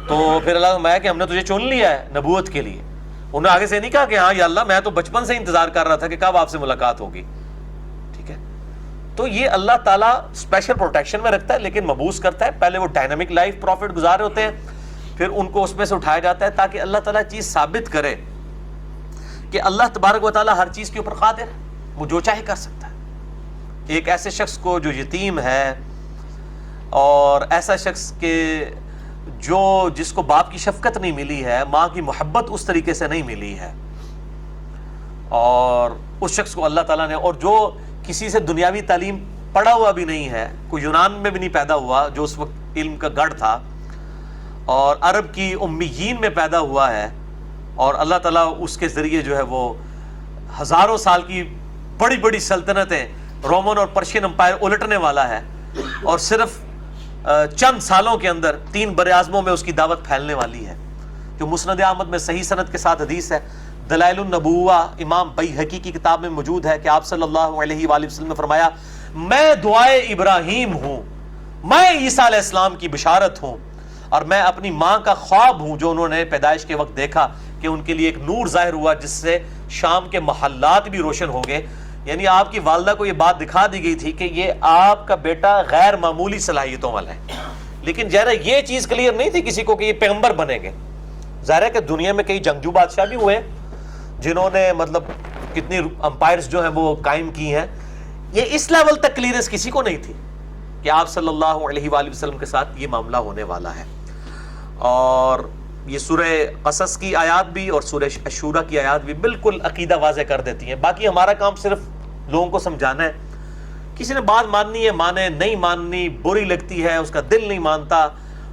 تو پھر اللہ نے فرمایا کہ ہم نے تجھے چن لیا ہے نبوت کے لیے. انہوں نے آگے سے نہیں کہا کہ ہاں یا اللہ میں تو بچپن سے انتظار کر رہا تھا کہ کب آپ سے ملاقات ہوگی. ٹھیک ہے، تو یہ اللہ تعالیٰ اسپیشل پروٹیکشن میں رکھتا ہے، لیکن مبعوث کرتا ہے. پہلے وہ ڈائنامک لائف پروفٹ گزارے ہوتے ہیں، پھر ان کو اس میں سے اٹھایا جاتا ہے تاکہ اللہ تعالیٰ چیز ثابت کرے کہ اللہ تبارک و تعالیٰ ہر چیز کے اوپر قادر ہے، وہ جو چاہے کر سکتا ہے. ایک ایسے شخص کو جو یتیم ہے، اور ایسا شخص کے جس کو باپ کی شفقت نہیں ملی ہے، ماں کی محبت اس طریقے سے نہیں ملی ہے، اور اس شخص کو اللہ تعالیٰ نے، اور جو کسی سے دنیاوی تعلیم پڑھا ہوا بھی نہیں ہے، کوئی یونان میں بھی نہیں پیدا ہوا جو اس وقت علم کا گڑھ تھا، اور عرب کی امیین میں پیدا ہوا ہے، اور اللہ تعالیٰ اس کے ذریعے جو ہے وہ ہزاروں سال کی بڑی بڑی سلطنتیں، رومن اور پرشین امپائر الٹنے والا ہے، اور صرف چند سالوں کے اندر 3 براعظموں میں اس کی دعوت پھیلنے والی ہے، جو مسند احمد میں صحیح سند کے ساتھ حدیث ہے۔ دلائل النبوہ امام بیہقی کی کتاب میں موجود ہے کہ آپ صلی اللہ علیہ وآلہ وسلم نے فرمایا، میں دعائے ابراہیم ہوں، میں عیسیٰ علیہ السلام کی بشارت ہوں، اور میں اپنی ماں کا خواب ہوں جو انہوں نے پیدائش کے وقت دیکھا کہ ان کے لیے ایک نور ظاہر ہوا جس سے شام کے محلات بھی روشن ہو گئے۔ یعنی آپ کی والدہ کو یہ بات دکھا دی گئی تھی کہ یہ آپ کا بیٹا غیر معمولی صلاحیتوں والا ہے، لیکن ظاہر ہے یہ چیز کلیئر نہیں تھی کسی کو کہ یہ پیغمبر بنیں گے۔ ظاہر ہے کہ دنیا میں کئی جنگجو بادشاہ بھی ہوئے جنہوں نے مطلب کتنی امپائرز جو ہیں وہ قائم کی ہیں، یہ اس لیول تک کلیئرنس کسی کو نہیں تھی کہ آپ صلی اللہ علیہ وآلہ وسلم کے ساتھ یہ معاملہ ہونے والا ہے۔ اور یہ سورہ قصص کی آیات بھی اور سورہ الشورى کی آیات بھی بالکل عقیدہ واضح کر دیتی ہیں۔ باقی ہمارا کام صرف لوگوں کو سمجھانا ہے، کسی نے بات ماننی ہے مانے، نہیں ماننی بری لگتی ہے، اس کا دل نہیں مانتا،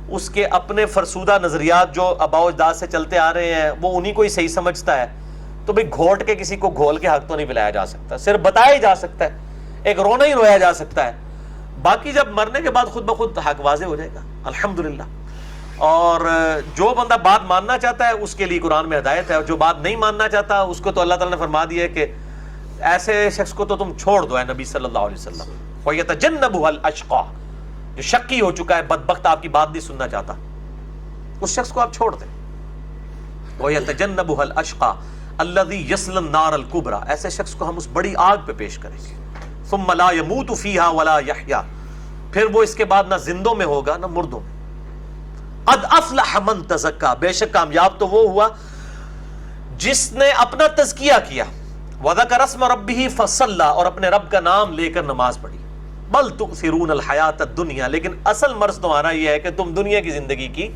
اس کے اپنے فرسودہ نظریات جو آباء و اجداد سے چلتے آ رہے ہیں وہ انہی کو ہی صحیح سمجھتا ہے، تو بھئی گھوٹ کے کسی کو گھول کے حق تو نہیں پلایا جا سکتا، صرف بتایا ہی جا سکتا ہے، ایک رونا ہی رویا جا سکتا ہے، باقی جب مرنے کے بعد خود بخود حق واضح ہو جائے گا الحمدللہ۔ اور جو بندہ بات ماننا چاہتا ہے اس کے لیے قرآن میں ہدایت ہے، اور جو بات نہیں ماننا چاہتا اس کو تو اللہ تعالیٰ نے فرما دیا ہے کہ ایسے شخص کو تو تم چھوڑ دو، اے نبی صلی اللہ علیہ وسلم، وَيَتَجَنَّبُهَا الْأَشْقَى، جو شقی ہو چکا ہے، بدبخت، آپ کی بات نہیں سننا چاہتا، اس شخص کو آپ چھوڑ دیں۔ وَيَتَجَنَّبُهَا الْأَشْقَى الَّذِي يَصْلَى النَّارَ الْكُبْرَى، ایسے شخص کو ہم اس بڑی آگ پہ پیش کریں گے، ثُمَّ لَا يَمُوتُ فِيهَا وَلَا يَحْيَا، پھر وہ اس کے بعد نہ زندوں میں ہوگا نہ مردوں میں۔ قد افلح من تزکا، بے شک کامیاب تو وہ ہوا جس نے اپنا تزکیہ کیا، وذکر اسم ربہ فصلی، اور اپنے رب کا نام لے کر نماز پڑھی۔ بل تؤثرون الحیات الدنیا، لیکن اصل مرض تمہارا یہ ہے کہ تم دنیا کی زندگی کی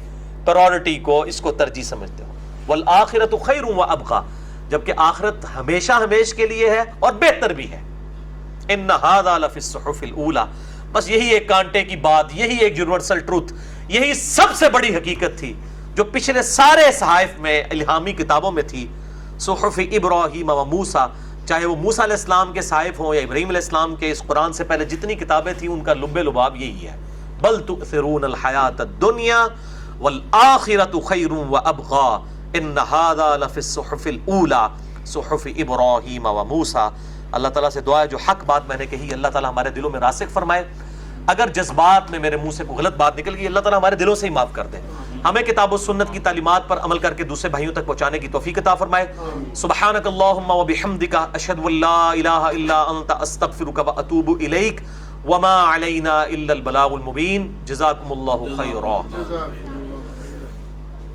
پرائورٹی کو، اس کو ترجیح سمجھتے ہو۔ والآخرۃ خیر وابقی، جبکہ آخرت ہمیشہ ہمیش کے لیے ہے اور بہتر بھی ہے۔ ان ھذا لفی الصحف الاولی، بس یہی ایک کانٹے کی بات، یہی ایک یونیورسل ٹروتھ، یہی سب سے بڑی حقیقت تھی جو پچھلے سارے صحائف میں، الہامی کتابوں میں تھی۔ صحف ابراہیم و موسیٰ، چاہے وہ موسیٰ علیہ السلام کے صحائف ہوں یا ابراہیم علیہ السلام کے، اس قرآن سے پہلے جتنی کتابیں تھیں ان کا لب لباب یہی ہے۔ بل تؤثرون الحیات الدنیا والآخرۃ خیر وابقی ان ھذا لفی الصحف الاولی صحف ابراہیم و موسیٰ۔ اللہ تعالیٰ سے دعا ہے جو حق بات میں نے کہی اللہ تعالیٰ ہمارے دلوں میں راسخ فرمائے، اگر جذبات میں میرے منہ سے کوئی غلط بات نکل گئی اللہ تعالیٰ ہمارے دلوں سے ہی معاف کر دے، ہمیں کتاب و سنت کی تعلیمات پر عمل کر کے دوسرے بھائیوں تک پہنچانے کی توفیق عطا فرمائے۔ سبحانک اللہم و بحمدک، اشہد ان لا الہ الا انت، استغفرک و اتوب الیک، وما علینا الا البلاغ المبین۔ جزاکم اللہ خیرا۔